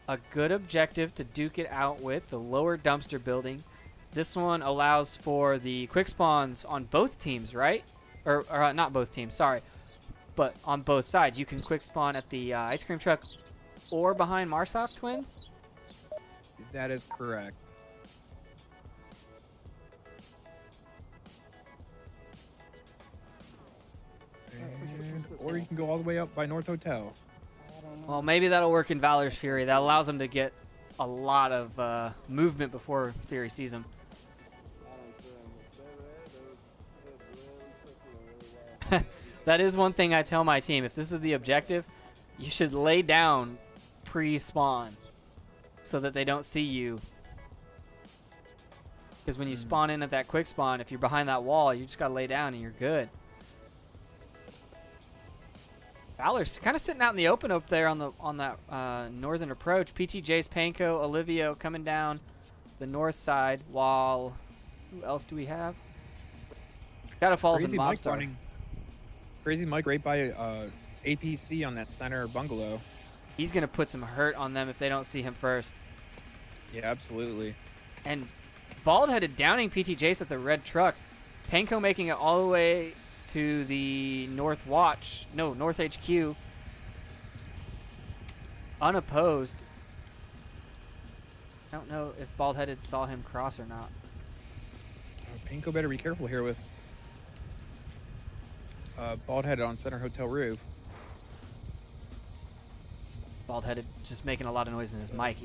A good objective to duke it out with, the lower dumpster building. This one allows for the quick spawns on both teams, right? Or not both teams, sorry. But on both sides. You can quick spawn at the ice cream truck or behind Marsoc Twins. That is correct. or you can go all the way up by North Hotel. Well, maybe that'll work in Valor's Fury. That allows him to get a lot of movement before Fury sees him. That is one thing I tell my team. If this is the objective, you should lay down pre-spawn so that they don't see you. Because when you spawn in at that quick spawn, if you're behind that wall, you just got to lay down and you're good. Valor's kind of sitting out in the open up there on that northern approach. PTJ's Panko, Olivio coming down the north side, while who else do we have? Gotta Falls and Mobstar. Crazy Mike right by APC on that center bungalow. He's gonna put some hurt on them if they don't see him first. Yeah, absolutely. And Bald-headed downing PTJ's at the red truck. Panko making it all the way to the North HQ. Unopposed. I don't know if Bald-headed saw him cross or not. Panko better be careful here with Bald-headed on center hotel roof. Bald-headed just making a lot of noise in his mic.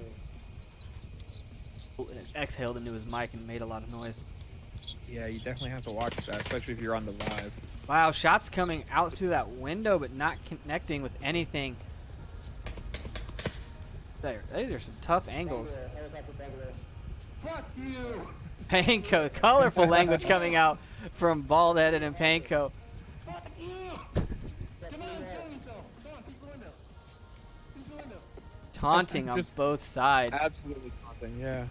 Exhaled into his mic and made a lot of noise. Yeah, you definitely have to watch that, especially if you're on the live. Wow, shots coming out through that window but not connecting with anything. There, these are some tough angles. Fuck you! Panko, colorful language coming out from Bald-headed and Panko. Fuck you! Come on, show yourself. Come on, peek the window. Peek the window. Taunting on Just both sides. Absolutely nothing, yeah.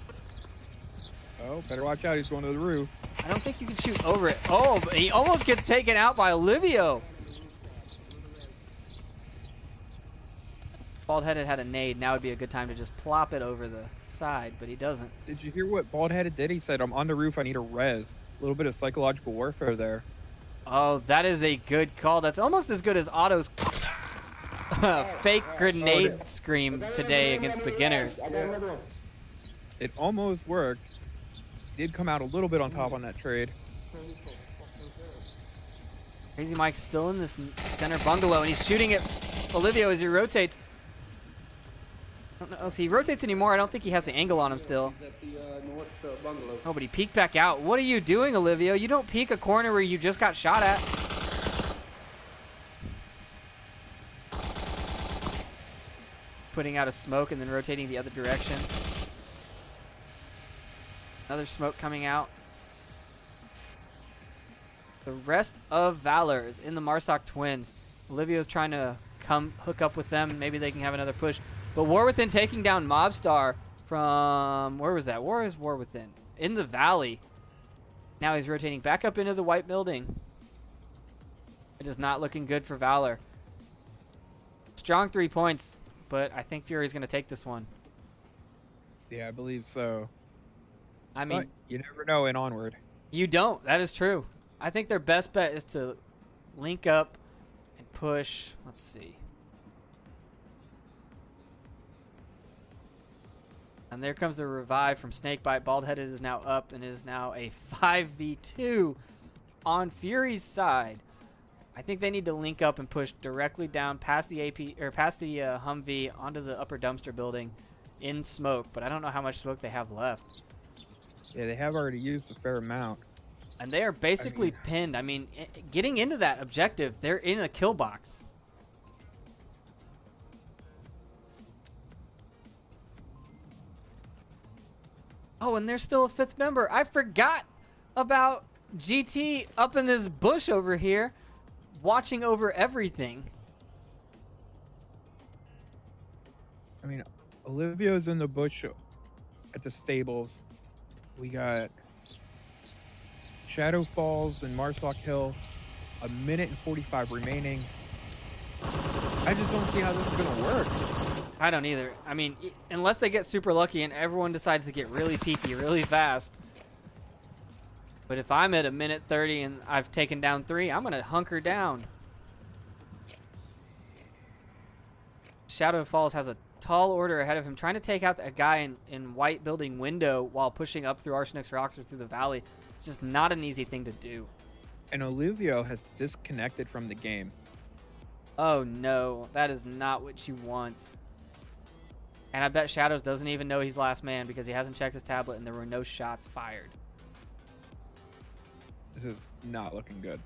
Oh, better watch out. He's going to the roof. I don't think you can shoot over it. Oh, but he almost gets taken out by Olivio. Bald-headed had a nade. Now would be a good time to just plop it over the side, but he doesn't. Did you hear what Bald-headed did? He said, I'm on the roof. I need a res. A little bit of psychological warfare there. Oh, that is a good call. That's almost as good as Otto's fake grenade scream today against beginners. It almost worked. Did come out a little bit on top on that trade. Crazy Mike's still in this center bungalow, and he's shooting at Olivio as he rotates. I don't know if he rotates anymore. I don't think he has the angle on him still. He's at the north bungalow. Oh, but he peeked back out. What are you doing, Olivio? You don't peek a corner where you just got shot at. Putting out a smoke and then rotating the other direction. Another smoke coming out. The rest of Valor is in the Marsoc Twins. Olivio's trying to come hook up with them. Maybe they can have another push. But War Within taking down Mobstar from... Where was that? Where is War Within? In the valley. Now he's rotating back up into the white building. It is not looking good for Valor. Strong 3 points, but I think Fury's going to take this one. Yeah, I believe so. I mean, But you never know in Onward. you don't. That is true. I think their best bet is to link up and push. Let's see. And there comes the revive from Snakebite. Bald-headed is now up and is now a 5v2 on Fury's side. I think they need to link up and push directly down past the AP or past the Humvee onto the upper dumpster building in smoke, but I don't know how much smoke they have left. Yeah, they have already used a fair amount. And they are basically pinned. I mean, getting into that objective, they're in a kill box. Oh, and there's still a fifth member. I forgot about GT up in this bush over here, watching over everything. I mean, Olivio's in the bush at the stables. We got Shadow Falls and Marsoc Hill. 1:45 remaining. I just don't see how this is going to work. I don't either. I mean, unless they get super lucky and everyone decides to get really peaky really fast. But if I'm at 1:30 and I've taken down 3, I'm going to hunker down. Shadow Falls has a tall order ahead of him, trying to take out that guy in white building window while pushing up through Arsenic's rocks or through the valley. It's just not an easy thing to do. And Olivio has disconnected from the game. Oh no, that is not what you want. And I bet Shadows doesn't even know he's last man because he hasn't checked his tablet and there were no shots fired. This is not looking good.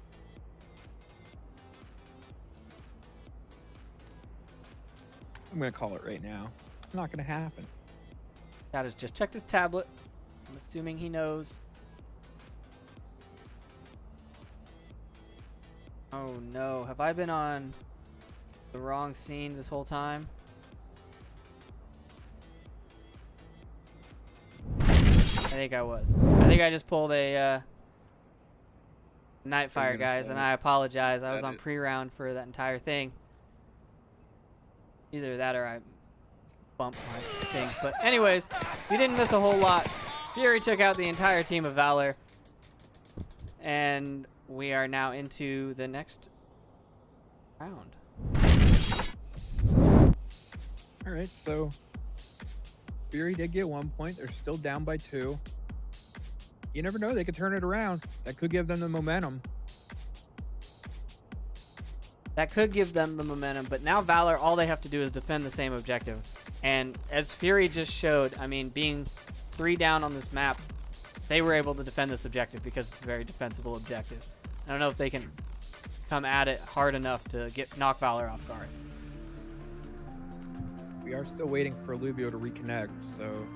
I'm gonna call it right now. It's not gonna happen. Shadows just checked his tablet. I'm assuming he knows. Oh no, have I been on the wrong scene this whole time? I think I was. I think I just pulled a Nightfire, guys, and I apologize. I was on pre-round for that entire thing. Either that or I bumped my thing. But anyways, you didn't miss a whole lot. Fury took out the entire team of Valor. And we are now into the next round. Alright, so Fury did get 1 point. They're still down by 2. You never know, they could turn it around. That could give them the momentum. That could give them the momentum, but now Valor, all they have to do is defend the same objective. And as Fury just showed, I mean, being 3 down on this map, they were able to defend this objective because it's a very defensible objective. I don't know if they can come at it hard enough to knock Valor off guard. We are still waiting for Lubio to reconnect, so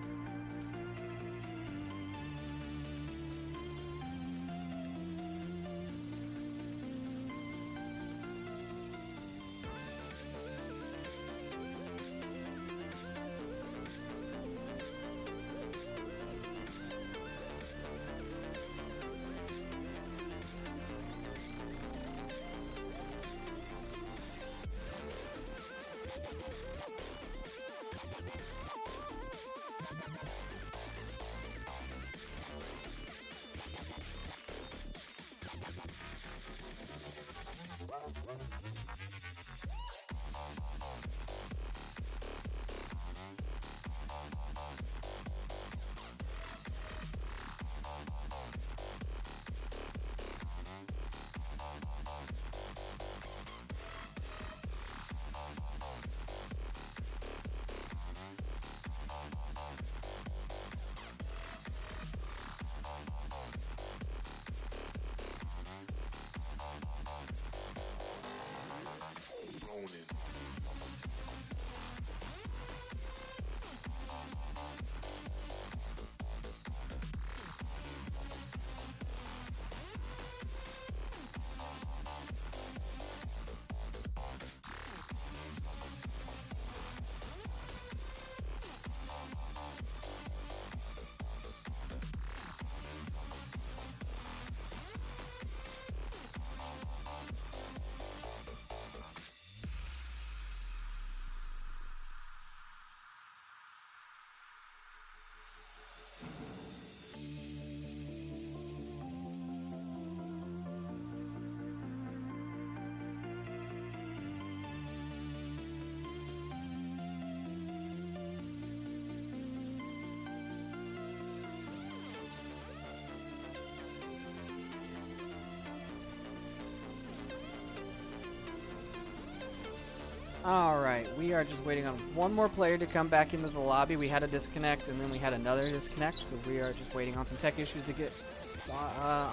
Alright, we are just waiting on one more player to come back into the lobby. We had a disconnect and then we had another disconnect, so we are just waiting on some tech issues to get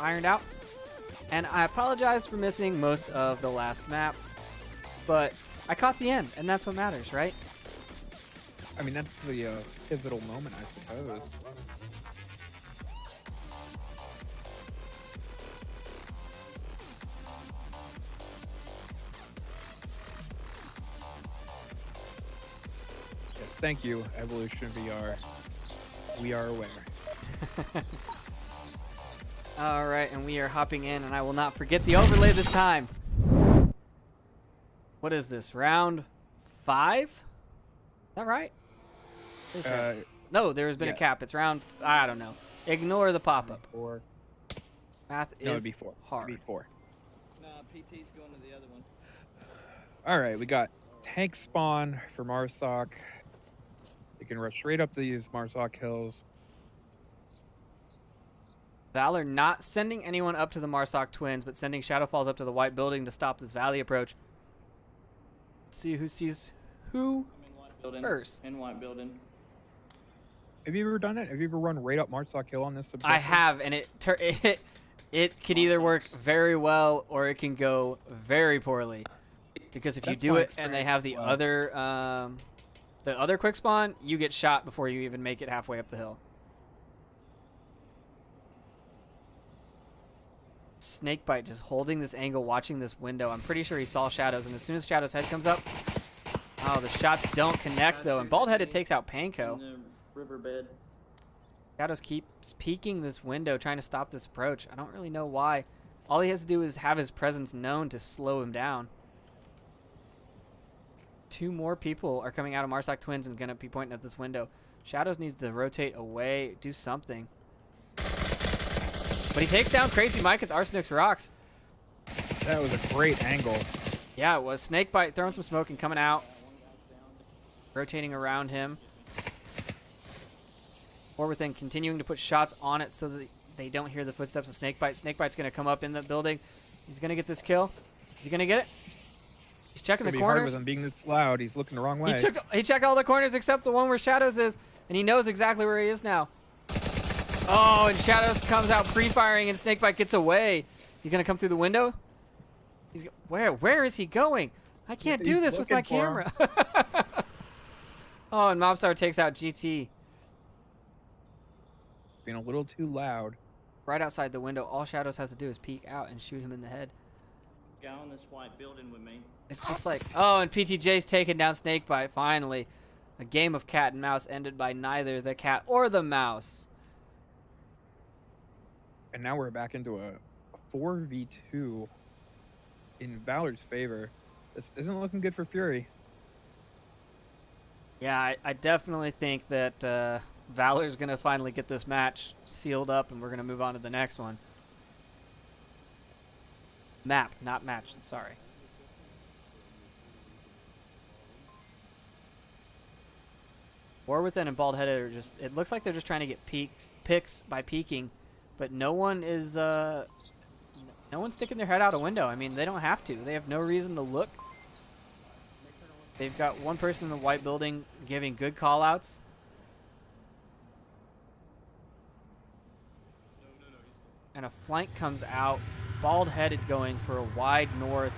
ironed out. And I apologize for missing most of the last map, but I caught the end, and that's what matters, right? I mean, that's the pivotal moment, I suppose. Yes, thank you, Evolution VR. We are aware. All right, and we are hopping in, and I will not forget the overlay this time. What is this, round 5? Is that right? Is right. No, there has been a cap. It's round, I don't know. Ignore the pop-up. 4. Math No, it'd is be 4. hard. It'd be 4. Nah, PT's going to the other one. All right, we got tank spawn for Marsoc. You can rush straight up to these Marsoc hills. Valor not sending anyone up to the Marsoc twins, but sending Shadowfalls up to the white building to stop this valley approach. See who sees who I'm in white building. first. In white building. Have you ever done it? Have you ever run right up Martsock Hill on this objective? I have, and it could either work very well or it can go very poorly. Because if you That's do my it and they have the experience as other quick spawn, you get shot before you even make it halfway up the hill. Snakebite just holding this angle, watching this window. I'm pretty sure he saw Shadows, and as soon as Shadows' head comes up, oh, the shots don't connect though, and Bald-Headed takes out Panko. In the riverbed. Shadows keeps peeking this window, trying to stop this approach. I don't really know why. All he has to do is have his presence known to slow him down. 2 more people are coming out of Marsock Twins and going to be pointing at this window. Shadows needs to rotate away, do something. But he takes down Crazy Mike at the Arsenic's Rocks. That was a great angle. Yeah, it was. Snakebite throwing some smoke and coming out. Rotating around him. Or within continuing to put shots on it so that they don't hear the footsteps of Snakebite. Snakebite's going to come up in the building. He's going to get this kill. Is he going to get it? He's checking the It's gonna be hard corners. with him being this loud. He's looking the wrong way. He checked all the corners except the one where Shadows is, and he knows exactly where he is now. Oh, and Shadows comes out pre-firing, and Snakebite gets away. He's going to come through the window? Where is he going? I can't do He's this with my looking for him. camera. Oh, and Mobstar takes out GT. Being a little too loud. Right outside the window. All Shadows has to do is peek out and shoot him in the head. Go in this white building with me. It's just like, oh, and PTJ's taking down Snakebite, finally. A game of cat and mouse ended by neither the cat or the mouse. And now we're back into a 4v2 in Valor's favor. This isn't looking good for Fury. Yeah, I definitely think that Valor's going to finally get this match sealed up, and we're going to move on to the next one. Map, not match, sorry. War Within and Bald-Headed are just, it looks like they're just trying to get picks by peeking, but no one is, no one's sticking their head out a window. I mean, they don't have to. They have no reason to look. They've got one person in the white building giving good call-outs. And a flank comes out, Bald-Headed going for a wide north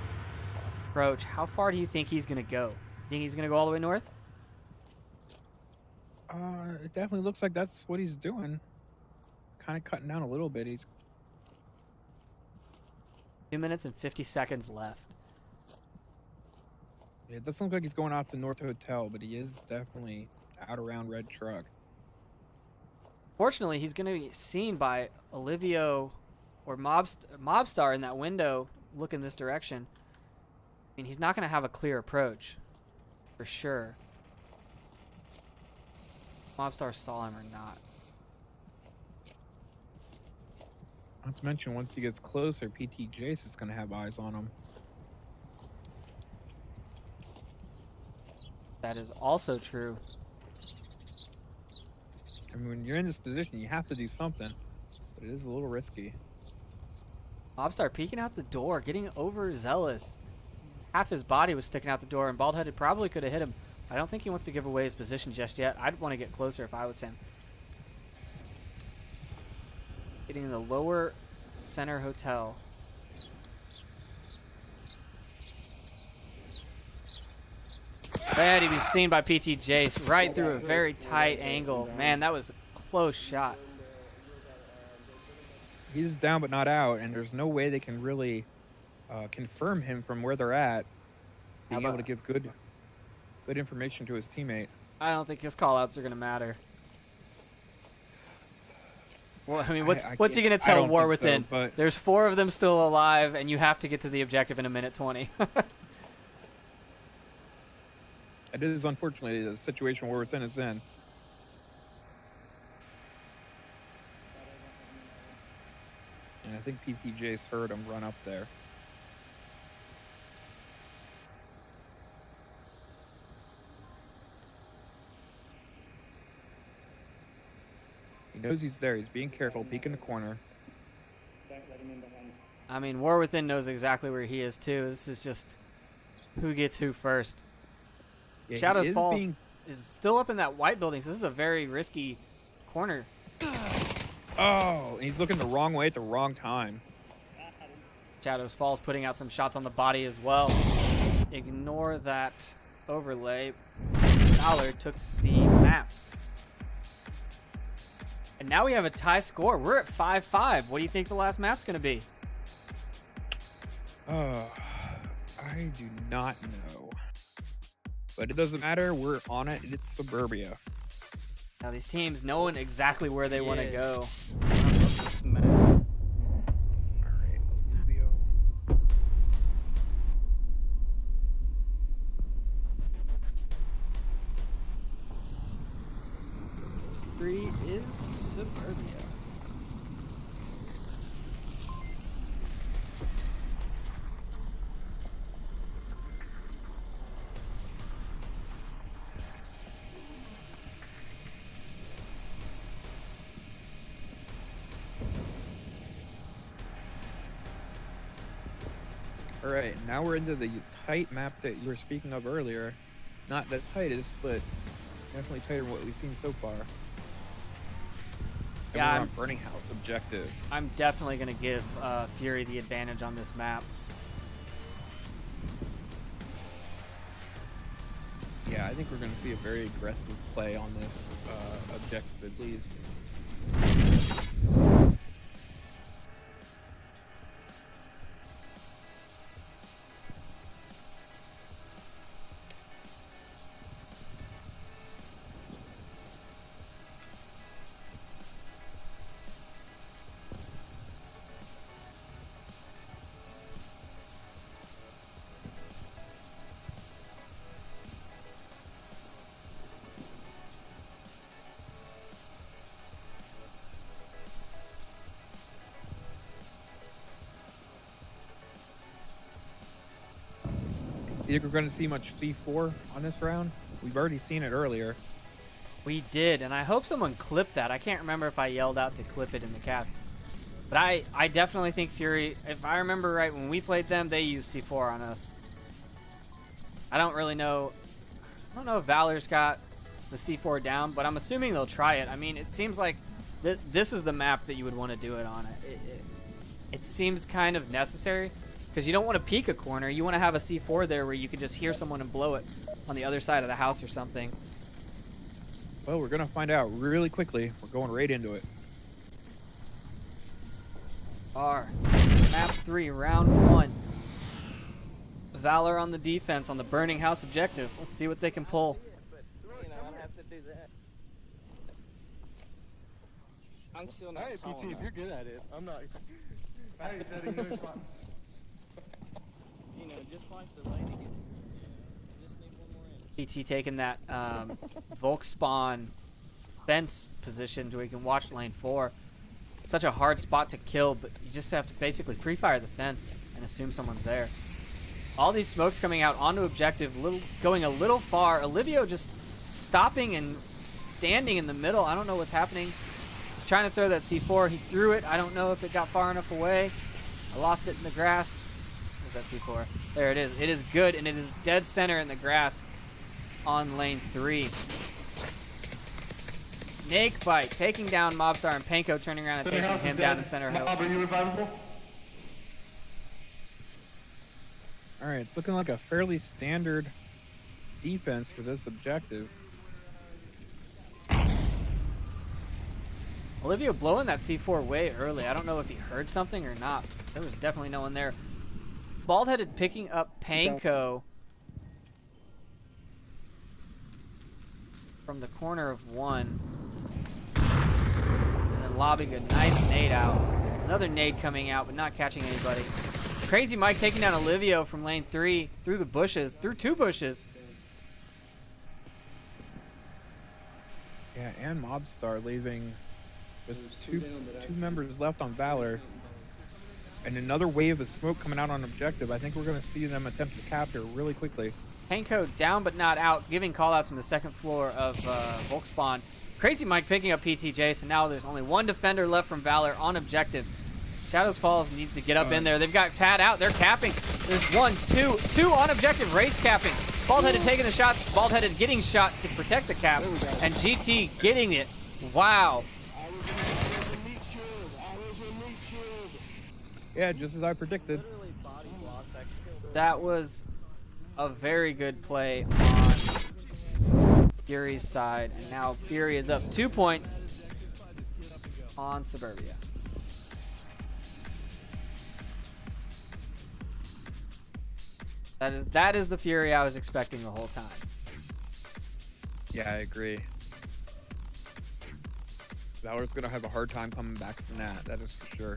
approach. How far do you think he's going to go? Think he's going to go all the way north? It definitely looks like that's what he's doing. Kind of cutting down a little bit. He's 2 minutes and 50 seconds left. Yeah, it doesn't look like he's going off the North Hotel, but he is definitely out around Red Truck. Fortunately, he's going to be seen by Olivio or Mobstar in that window looking this direction. I mean, he's not going to have a clear approach for sure. Mobstar saw him or not. Not to mention, once he gets closer, PT Jace is going to have eyes on him. That is also true. I mean, when you're in this position, you have to do something, but it is a little risky. Mobstar peeking out the door, getting overzealous. Half his body was sticking out the door, and Bald-Headed probably could have hit him. I don't think he wants to give away his position just yet. I'd want to get closer if I was him. Getting in the lower center hotel. And he was seen by PT Jace right through a very tight angle. Man, that was a close shot. He's down but not out, and there's no way they can really confirm him from where they're at, being able to give good information to his teammate. I don't think his callouts are going to matter. Well, I mean, what's he going to tell War Within? But There's 4 of them still alive, and you have to get to the objective in a minute 20. it is unfortunately the situation War Within is in. And I think PTJ's heard him run up there. He knows he's there. He's being careful, peeking the corner. I mean, War Within knows exactly where he is, too. This is just who gets who first. Yeah, he Shadows is Falls being- is still up in that white building, so this is a very risky corner. Oh, and he's looking the wrong way at the wrong time. Shadows Falls putting out some shots on the body as well. Ignore that overlay. Valor took the map. And now we have a tie score. We're at 5-5. What do you think the last map's going to be? I do not know. But it doesn't matter. We're on it. It's Suburbia. Now these teams knowing exactly where they want to Yes. go. All right, Olivio. Three is Suburbia. All right, now we're into the tight map that you were speaking of earlier. Not the tightest, but definitely tighter than what we've seen so far. And Yeah, we're I'm- on Burning House objective. I'm definitely going to give Fury the advantage on this map. Yeah, I think we're going to see a very aggressive play on this objective at least. You think we're going to see much C4 on this round? We've already seen it earlier. We did, and I hope someone clipped that. I can't remember if I yelled out to clip it in the cast. But I definitely think Fury, if I remember right, when we played them, they used C4 on us. I don't really know. I don't know if Valor's got the C4 down, but I'm assuming they'll try it. I mean, it seems like this is the map that you would want to do it on. It seems kind of necessary because you don't want to peek a corner. You want to have a C4 there where you can just hear someone and blow it on the other side of the house or something. Well, we're going to find out really quickly. We're going right into it. Map 3, round 1. Valor on the defense on the Burning House objective. Let's see what they can pull. You know, I don't have to do that. I'm still not Hey, tall PT, if enough. you're good at it, I'm not. Hey, Teddy, no slap. You know, just like the lady gets. Just need one more inch. PT taking that Volk spawn fence position so we can watch lane 4. Such a hard spot to kill, but you just have to basically pre-fire the fence and assume someone's there. All these smokes coming out onto objective, going a little far. Olivio just stopping and standing in the middle. I don't know what's happening. He's trying to throw that C4. He threw it. I don't know if it got far enough away. I lost it in the grass. Where's that C4? There it is. It is good, and it is dead center in the grass on lane 3. Snakebite taking down Mobstar, and Panko turning around and Center taking house him is down dead. to center hill. Mob, are you revivable? All right, it's looking like a fairly standard defense for this objective. Olivio blowing that C4 way early. I don't know if he heard something or not. There was definitely no one there. Bald-headed picking up Panko from the corner of 1. And then lobbing a nice nade out. Another nade coming out, but not catching anybody. Crazy Mike taking down Olivio from lane 3 through the bushes, through 2 bushes. Yeah, and Mobstar leaving just two members left on Valor. And another wave of smoke coming out on objective. I think we're going to see them attempt to capture really quickly. Panko down but not out, giving callouts from the second floor of Volk spawn. Crazy Mike picking up PTJ, so now there's only one defender left from Valor on objective. Shadows Falls needs to get up in there. They've got Pat out. They're capping. There's one, two on objective. Race capping. Bald-headed taking the shot. Bald-headed getting shot to protect the cap. And GT getting it. Wow. Yeah, just as I predicted. Literally body blocked that kill. That was a very good play on Fury's side. And now Fury is up 2 points on Suburbia. That is the Fury I was expecting the whole time. Yeah, I agree. Valor's gonna have a hard time coming back from that. That is for sure.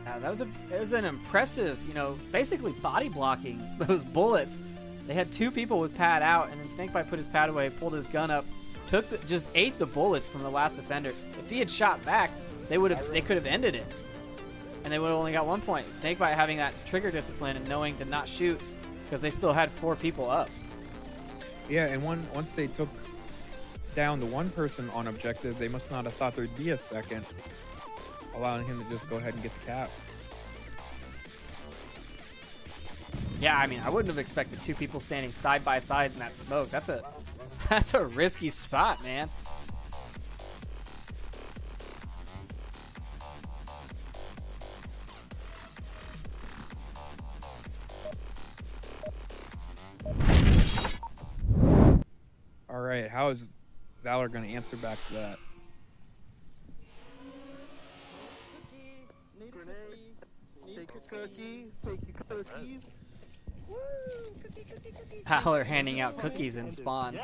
Yeah, it was an impressive, you know, basically body blocking those bullets. They had two people with pad out, and then Snakebite put his pad away, pulled his gun up, just ate the bullets from the last defender. If he had shot back, they could have ended it, and they would have only got 1 point. Snakebite having that trigger discipline and knowing to not shoot because they still had 4 people up. Yeah, and once they took down the one person on objective, they must not have thought there'd be a second, allowing him to just go ahead and get the cap. Yeah, I mean, I wouldn't have expected 2 people standing side by side in that smoke. That's a risky spot, man. All right, how is Valor going to answer back to that? Need a Grenade. cookie. Take your cookies. Take your cookies. Woo! Cookie. Valor handing out cookies in spawn.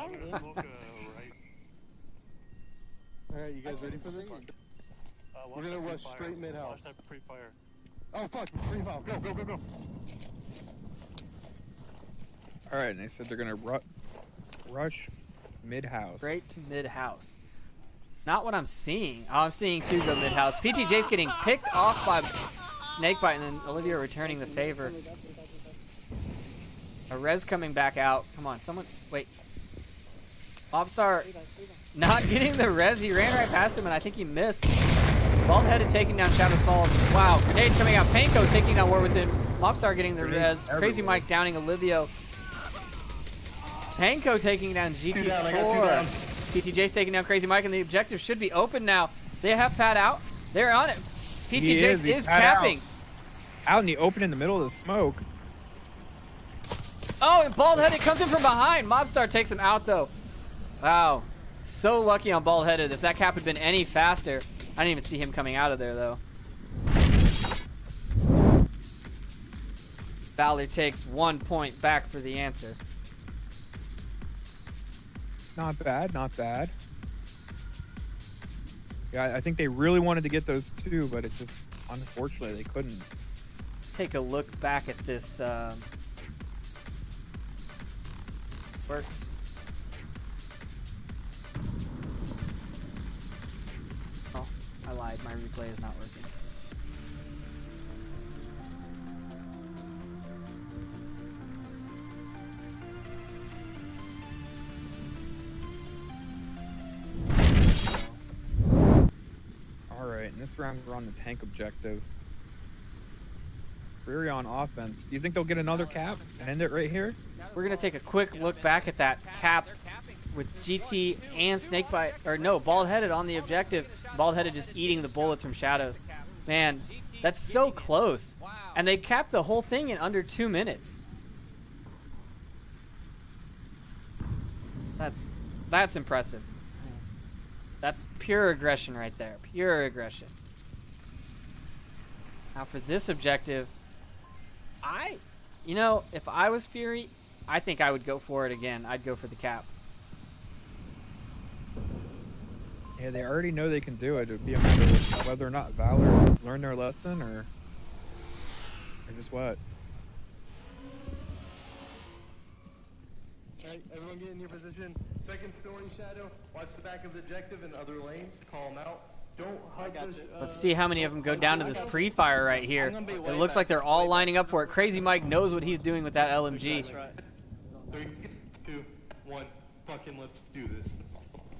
Alright, you guys ready for this? We're gonna rush straight mid-house. Oh fuck, free fire. Go, go, go, go. All right, and they said they're going to rush mid-house. Straight to mid-house. Not what I'm seeing. Oh, I'm seeing 2 go mid-house. PTJ's getting picked off by Snakebite, and then Olivia returning the favor. A res coming back out. Come on, someone. Wait. Mobstar not getting the res. He ran right past him, and I think he missed. Bald-headed taking down Shadows Falls. Wow. Grenades coming out. Panko taking down War Within. Mobstar getting the res. Crazy Mike downing Olivia. Panko taking down GT4. PTJ's taking down Crazy Mike, and the objective should be open now. They have Pat out. They're on it. PTJ is capping. Out in the open in the middle of the smoke. Oh, and Bald-headed comes in from behind. Mobstar takes him out, though. Wow. So lucky on Bald-headed. If that cap had been any faster, I didn't even see him coming out of there, though. Valor takes 1 point back for the answer. Not bad, not bad. Yeah, I think they really wanted to get those 2, but it just, unfortunately, they couldn't. Take a look back at this. Works. Oh, I lied. My replay is not working. Alright, in this round we're on the tank objective. Fury on offense. Do you think they'll get another cap and end it right here? We're going to take a quick look back at that cap with GT and Snakebite, or no, Bald-headed on the objective. Bald-headed just eating the bullets from Shadows. Man, that's so close. And they capped the whole thing in under 2 minutes. That's impressive. That's pure aggression right there. Pure aggression. Now for this objective, you know, if I was Fury, I think I would go for it again. I'd go for the cap. Yeah, they already know they can do it. It would be a matter of whether or not Valor learn their lesson or just what. Alright, everyone get in your position. Second story shadow. Watch the back of the objective and other lanes. Call them out. Don't hug the. Let's see how many of them go down to this pre-fire right here. gonna be It way looks back. like they're all lining up for it. Crazy Mike knows what he's doing with that LMG. That's right. 3, 2, 1. Fucking let's do this.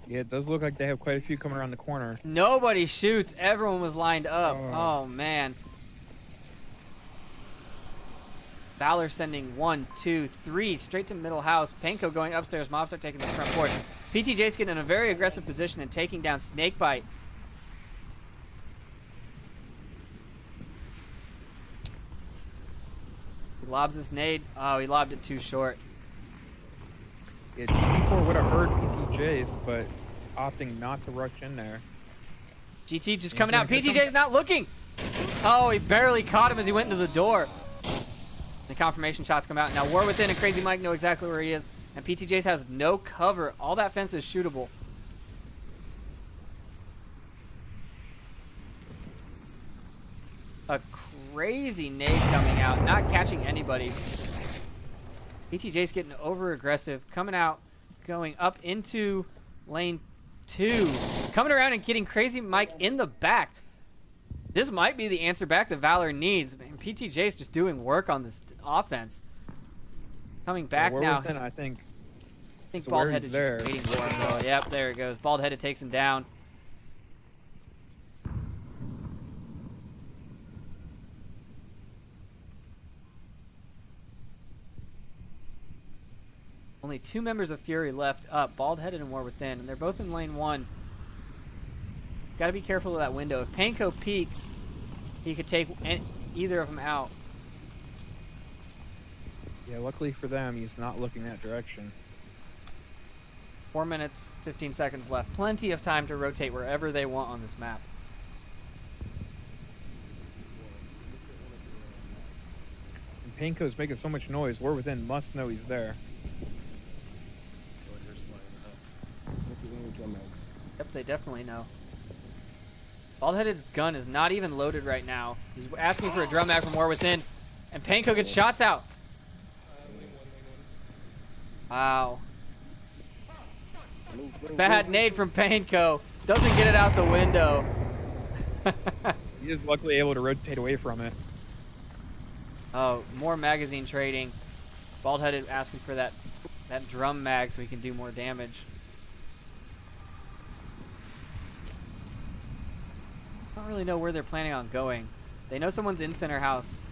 Yeah, it does look like they have quite a few coming around the corner. Nobody shoots. Everyone was lined up. Oh, man. Valor sending 1, 2, 3 straight to middle house. Panko going upstairs. Mobster taking the front porch. PTJ's getting in a very aggressive position and taking down Snakebite. He lobs this nade. Oh, he lobbed it too short. Yeah, G4 would have heard PTJs, but opting not to rush in there. GT just He's coming out. gonna get PTJ's not looking. Oh, he barely caught him as he went into the door. The confirmation shots come out. Now War Within and Crazy Mike know exactly where he is. And PTJ's has no cover. All that fence is shootable. A crazy nade coming out. Not catching anybody. PTJ's getting over aggressive. Coming out. Going up into lane 2. Coming around and getting Crazy Mike in the back. This might be the answer back that Valor needs. Man, PTJ's just doing work on this offense. Coming back now. Within, I think think so where Bald-Headed he's is there. just waiting for him, though. Yep, there it goes. Bald-Headed takes him down. Only 2 members of Fury left up, Bald-Headed and War Within, and they're both in lane 1. Got to be careful of that window. If Panko peeks, he could take either of them out. Yeah, luckily for them, he's not looking that direction. 4 minutes, 15 seconds left. Plenty of time to rotate wherever they want on this map. And Panko's making so much noise. War Within must know he's there. Yep, they definitely know. Bald-Headed's gun is not even loaded right now. He's asking for a drum mag from War Within, and Panko gets shots out. Wow. Bad nade from Panko. Doesn't get it out the window. He is luckily able to rotate away from it. Oh, more magazine trading. Bald-Headed asking for that drum mag so he can do more damage. I don't really know where they're planning on going. They know someone's in center house.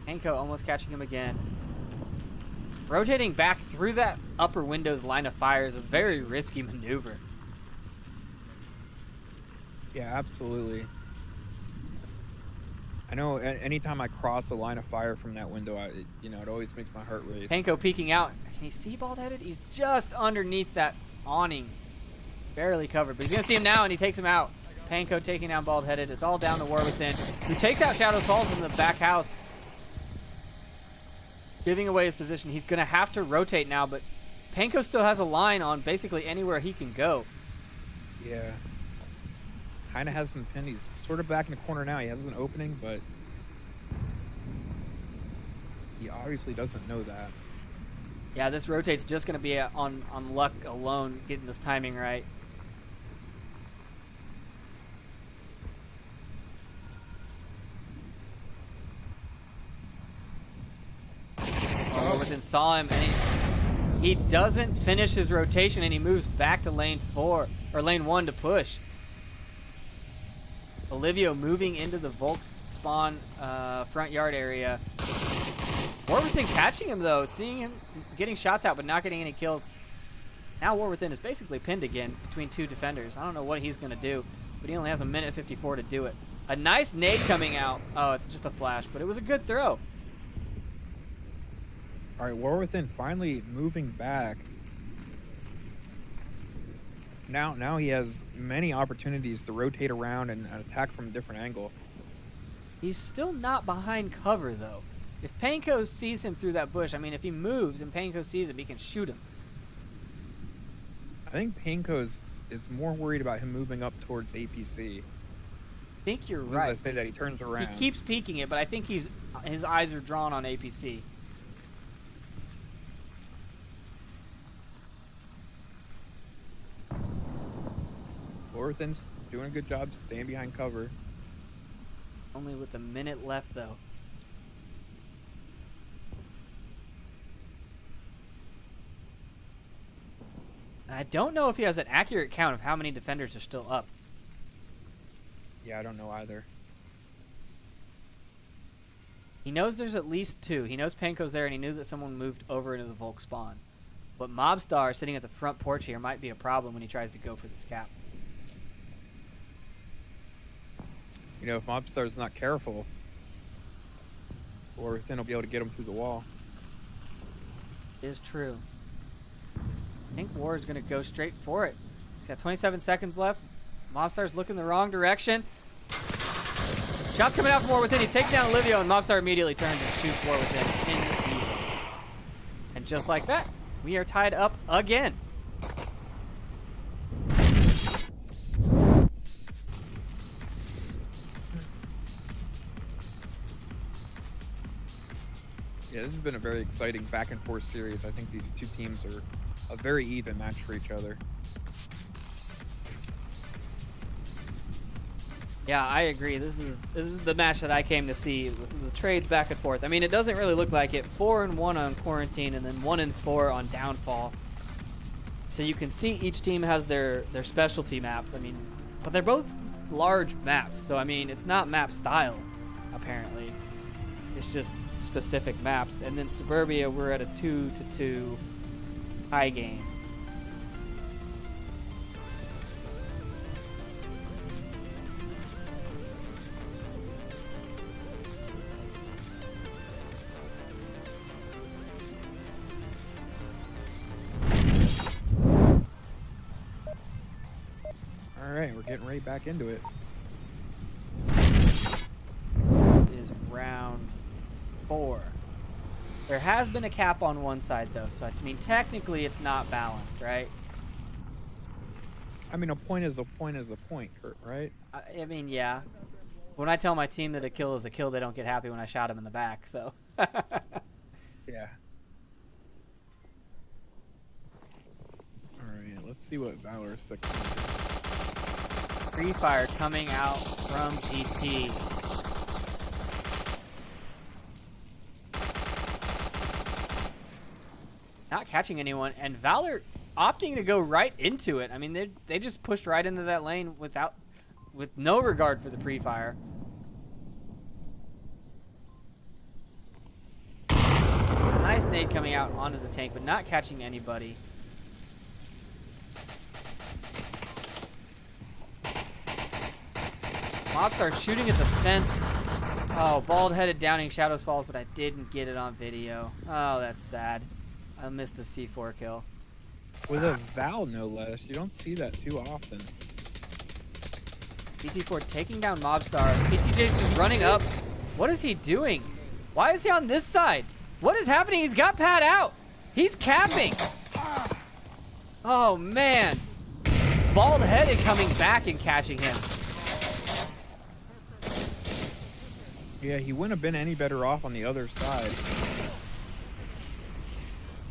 Panko almost catching him again. Rotating back through that upper window's line of fire is a very risky maneuver. Yeah, absolutely. I know anytime I cross a line of fire from that window, it always makes my heart race. Panko peeking out. Can you see Bald-Headed? He's just underneath that awning. Barely covered, but he's going to see him now, and he takes him out. Panko taking down Bald-Headed. It's all down to War Within, who takes out Shadows Falls in the back house. Giving away his position. He's going to have to rotate now, but Panko still has a line on basically anywhere he can go. Yeah. Kind of has him pinned. He's sort of back in the corner now. He has an opening, but he obviously doesn't know that. Yeah, this rotate's just going to be on luck alone, getting this timing right. Overton saw him, and he doesn't finish his rotation, and he moves back to lane 4 or lane 1 to push. Olivio moving into the Volk spawn front yard area. War Within catching him though, seeing him getting shots out but not getting any kills. Now War Within is basically pinned again between 2 defenders. I don't know what he's gonna do, but he only has a minute 54 to do it. A nice nade coming out. Oh, it's just a flash, but it was a good throw. All right, War Within finally moving back. Now he has many opportunities to rotate around and attack from a different angle. He's still not behind cover though. If Panko sees him through that bush, I mean, if he moves and Panko sees him, he can shoot him. I think Panko is more worried about him moving up towards APC. I think you're As right. I say that, he turns around. He keeps peeking it, but I think his eyes are drawn on APC. Orthan's doing a good job staying behind cover. Only with a minute left, though. I don't know if he has an accurate count of how many defenders are still up. Yeah, I don't know either. He knows there's at least 2. He knows Panko's there, and he knew that someone moved over into the Volk spawn. But Mobstar sitting at the front porch here might be a problem when he tries to go for this cap. You know, if Mobstar's not careful, Orthan will be able to get him through the wall. It is true. I think War is going to go straight for it. He's got 27 seconds left. Mobstar's looking the wrong direction. Shots coming out from War Within. He's taking down Olivio, and Mobstar immediately turns and shoots War Within in the evening. And just like that, we are tied up again. Yeah, this has been a very exciting back and forth series. I think these two teams are a very even match for each other. Yeah, I agree. This is the match that I came to see with the trades back and forth. I mean, it doesn't really look like it. 4-1 on Quarantine, and then 1-4 on Downfall. So you can see each team has their specialty maps. I mean, but they're both large maps. So I mean, it's not map style, apparently. It's just specific maps. And then Suburbia, we're at a 2-2 tie game. Alright, we're getting right back into it. This is round 4. There has been a cap on one side, though, so I mean, technically it's not balanced, right? I mean, a point is a point is a point, Kurt, right? I mean, yeah. When I tell my team that a kill is a kill, they don't get happy when I shot him in the back, so. Yeah. Alright, let's see what Valor's picking. Free fire coming out from GT. Not catching anyone, and Valor opting to go right into it. I mean, they just pushed right into that lane with no regard for the pre-fire. Nice nade coming out onto the tank, but not catching anybody. Mobstar shooting at the fence. Oh, bald-headed downing Shadows Falls, but I didn't get it on video. Oh, that's sad. I missed a C4 kill. With a Val, no less. You don't see that too often. BT4 taking down Mobstar. PTJ's just running up. What is he doing? Why is he on this side? What is happening? He's got Pat out. He's capping. Oh, man. Bald-headed coming back and catching him. Yeah, he wouldn't have been any better off on the other side.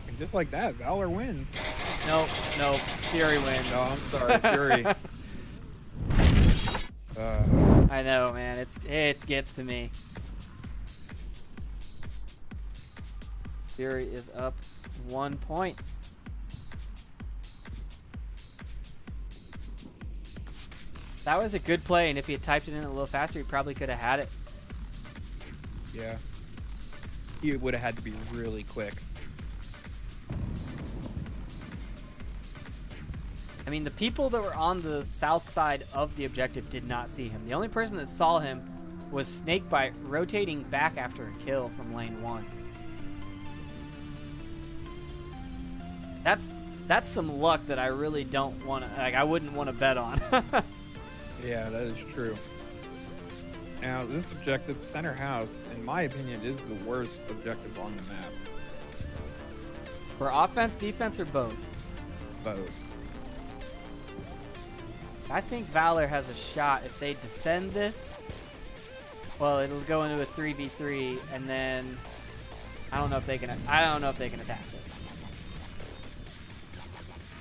And just like that, Valor wins. Nope. Fury wins. No, I'm sorry, Fury. I know, man. It gets to me. Fury is up 1 point. That was a good play, and if he had typed it in a little faster, he probably could have had it. Yeah. He would have had to be really quick. I mean, the people that were on the south side of the objective did not see him. The only person that saw him was Snakebite rotating back after a kill from lane 1. That's some luck that I really don't want to, like, I wouldn't want to bet on. Yeah, that is true. Now, this objective, center house, in my opinion, is the worst objective on the map. For offense, defense, or both? Both. I think Valor has a shot if they defend this. Well, it'll go into a 3v3, and then I don't know if they can attack this.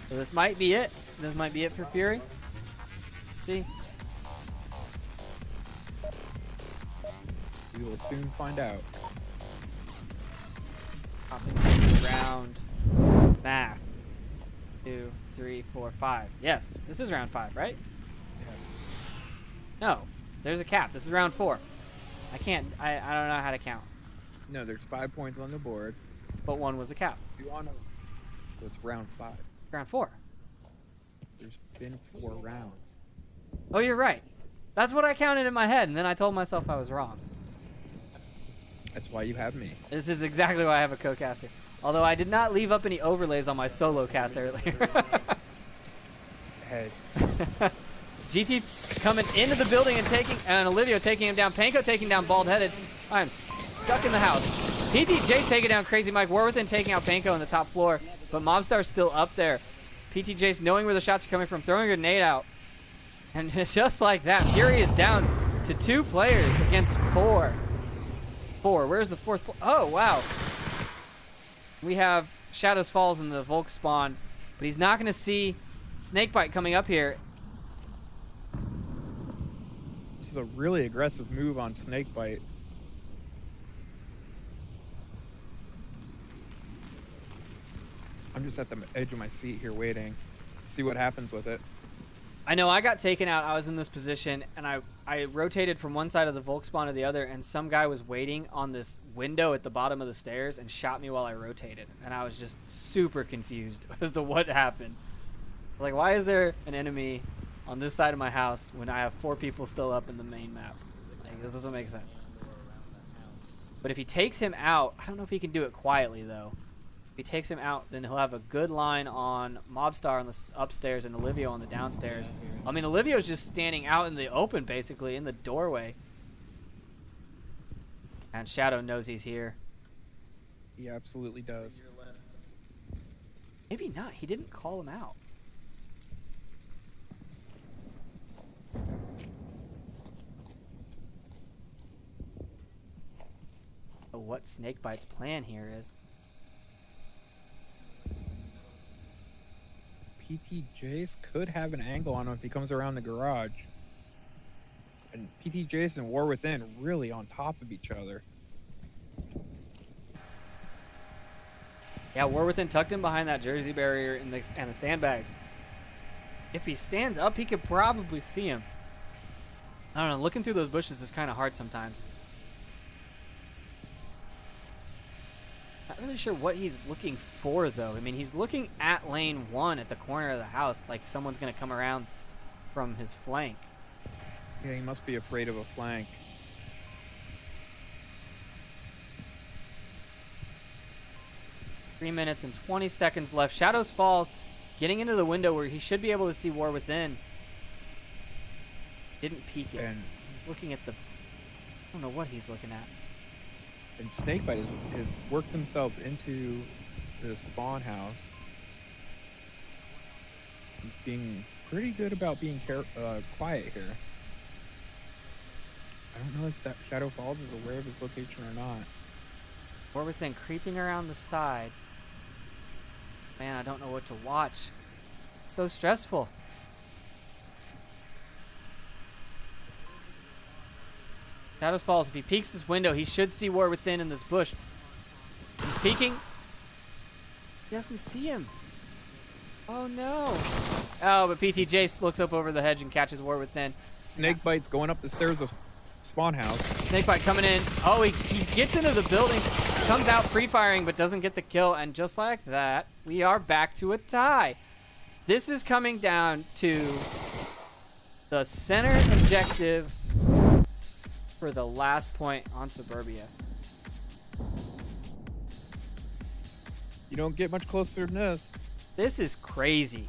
So this might be it. This might be it for Fury. We will soon find out. Hopping into round math. 2, 3, 4, 5. Yes, this is round 5, right? No, there's a cap. This is round 4. I don't know how to count. No, there's 5 points on the board. But 1 was a cap. You want to? So it's round 5. Round 4. There's been 4 rounds. Oh, you're right. That's what I counted in my head, and then I told myself I was wrong. That's why you have me. This is exactly why I have a co-caster. Although I did not leave up any overlays on my solo cast earlier. Hey. GT coming into the building and Olivia taking him down. Panko taking down Bald Headed. I'm stuck in the house. PTJ's taking down Crazy Mike. Warwithin taking out Panko on the top floor. But Mobstar's still up there. PTJ's knowing where the shots are coming from, throwing a grenade out. And just like that, Fury is down to 2 players against 4. Where's the 4th? Oh, wow. We have Shadows Falls in the Volk spawn, but he's not going to see Snakebite coming up here. This is a really aggressive move on Snakebite. I'm just at the edge of my seat here waiting. See what happens with it. I know I got taken out. I was in this position, and I rotated from one side of the Volk spawn to the other, and some guy was waiting on this window at the bottom of the stairs and shot me while I rotated. And I was just super confused as to what happened. Like, why is there an enemy on this side of my house when I have 4 people still up in the main map? Like, this doesn't make sense. But if he takes him out, I don't know if he can do it quietly, though. If he takes him out, then he'll have a good line on Mobstar on the upstairs and Olivio on the downstairs. I mean, Olivio's just standing out in the open, basically, in the doorway. And Shadow knows he's here. He absolutely does. Maybe not. He didn't call him out. So what Snakebite's plan here is. PTJs could have an angle on him if he comes around the garage. And PTJs and War Within really on top of each other. Yeah, War Within tucked him behind that jersey barrier and the sandbags. If he stands up, he could probably see him. I don't know. Looking through those bushes is kind of hard sometimes. Not really sure what he's looking for, though. I mean, he's looking at lane 1 at the corner of the house, like someone's going to come around from his flank. Yeah, he must be afraid of a flank. Three minutes and 20 seconds left. Shadows Falls getting into the window where he should be able to see War Within. Didn't peek it. And He's looking at the... I don't know what he's looking at. And Snakebite has worked himself into the spawn house. He's being pretty good about being quiet here. I don't know if Shadow Falls is aware of his location or not. War Within creeping around the side. Man, I don't know what to watch. It's so stressful. Shadows Falls, if he peeks this window, he should see War Within in this bush. He's peeking. He doesn't see him. Oh, no. Oh, but PTJ looks up over the hedge and catches War Within. Snakebite's going up the stairs of spawn house. Snakebite coming in. Oh, he gets into the building, comes out pre-firing, but doesn't get the kill. And just like that, we are back to a tie. This is coming down to the center objective for the last point on Suburbia. You don't get much closer than this. This is crazy.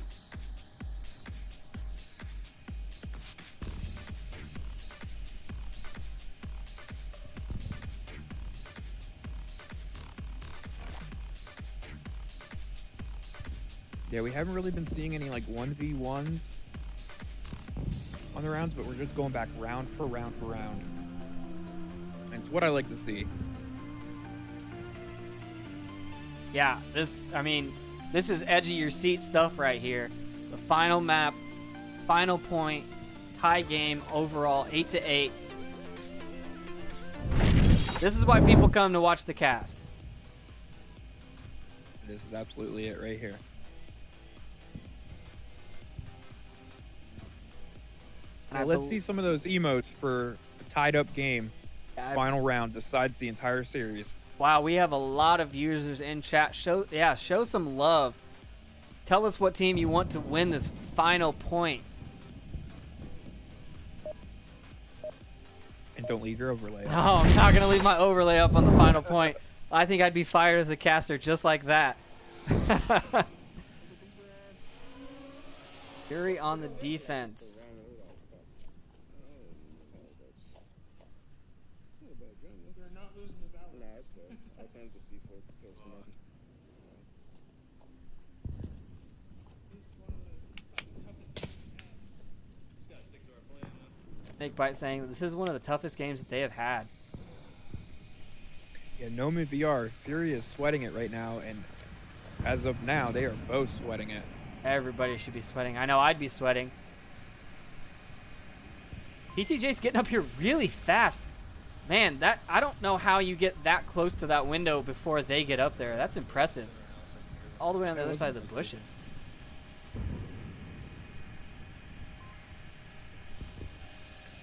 Yeah, we haven't really been seeing any like 1v1s on the rounds, but we're just going back round for round for round. And it's what I like to see. Yeah, this is edge of your seat stuff right here. The final map, final point, tie game overall, 8-8. This is why people come to watch the cast. This is absolutely it right here. And Now, I let's bel- see some of those emotes for a tied-up game. Final round decides the entire series. Wow, we have a lot of users in chat. Show some love. Tell us what team you want to win this final point. And don't leave your overlay. No, I'm not gonna leave my overlay up on the final point. I think I'd be fired as a caster just like that. Fury on the defense. They're not losing the Valor. No, it's good. I just wanted to see for kill someone. Snakebite saying that this is one of the toughest games that they have had. Yeah, Noma VR, Fury is sweating it right now, and as of now, they are both sweating it. Everybody should be sweating. I know I'd be sweating. PTJ's getting up here really fast. Man, that I don't know how you get that close to that window before they get up there. That's impressive. All the way on the other side of the bushes.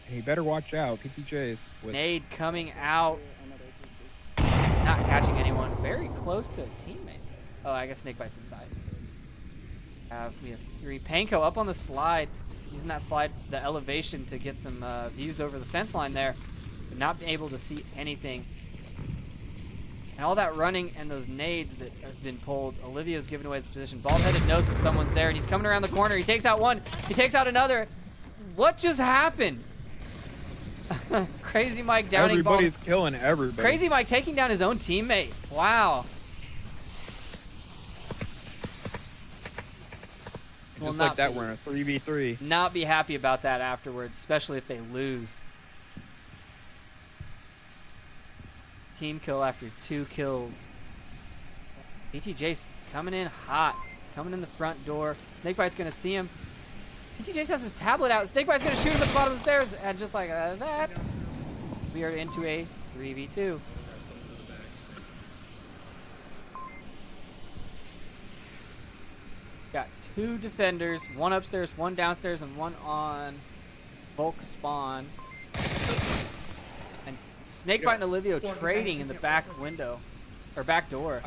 And you better watch out, PTJs. With Nade coming out. Not catching anyone. Very close to a teammate. Oh, I guess Snakebite's inside. We have 3. Panko up on the slide. Using that slide, the elevation to get some views over the fence line there. But not able to see anything. And all that running and those nades that have been pulled. Olivia's giving away his position. Bald-headed knows that someone's there, and he's coming around the corner. He takes out one. He takes out another. What just happened? Crazy Mike downing everybody's killing everybody. Crazy Mike taking down his own teammate. Wow. And Will just like not that, be- we're in a 3v3. Not be happy about that afterwards, especially if they lose. Team kill after 2 kills. PTJ's coming in hot. Coming in the front door. Snakebite's going to see him. PTJ has his tablet out. Snakebite's going to shoot him at the bottom of the stairs. And just like that, we are into a 3v2. Got 2 defenders. 1 upstairs, 1 downstairs, and 1 on bulk spawn. And Snakebite and Olivia trading in the back window. Or back door.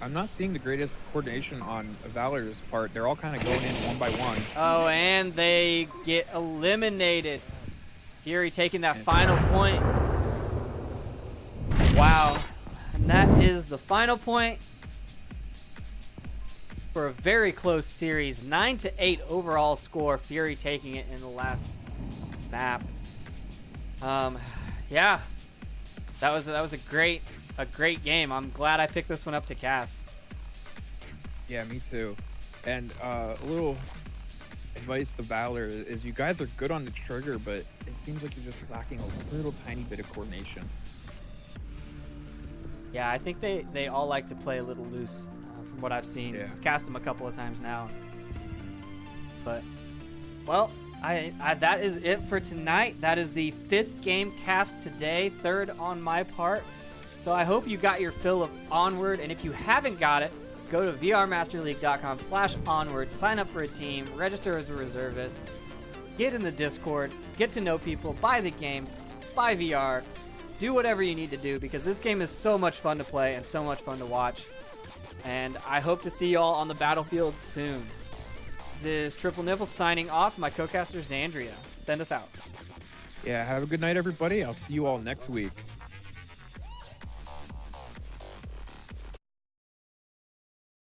I'm not seeing the greatest coordination on Valor's part. They're all kind of going in one by one. Oh, and they get eliminated. Fury taking that final point. Wow. And that is the final point for a very close series. 9-8 overall score. Fury taking it in the last map. Yeah. That was a great game. I'm glad I picked this one up to cast. Yeah, me too. And a little advice to Valor is you guys are good on the trigger, but it seems like you're just lacking a little tiny bit of coordination. Yeah, I think they all like to play a little loose from what I've seen. Yeah. I've cast them a couple of times now. But, well, I that is it for tonight. That is the 5th game cast today, 3rd on my part. So I hope you got your fill of Onward, and if you haven't got it, go to vrmasterleague.com/onward, sign up for a team, register as a reservist, get in the Discord, get to know people, buy the game, buy VR, do whatever you need to do, because this game is so much fun to play and so much fun to watch. And I hope to see y'all on the battlefield soon. This is Triple Nipple signing off. My co-caster Xandria. Send us out. Yeah, have a good night, everybody. I'll see you all next week.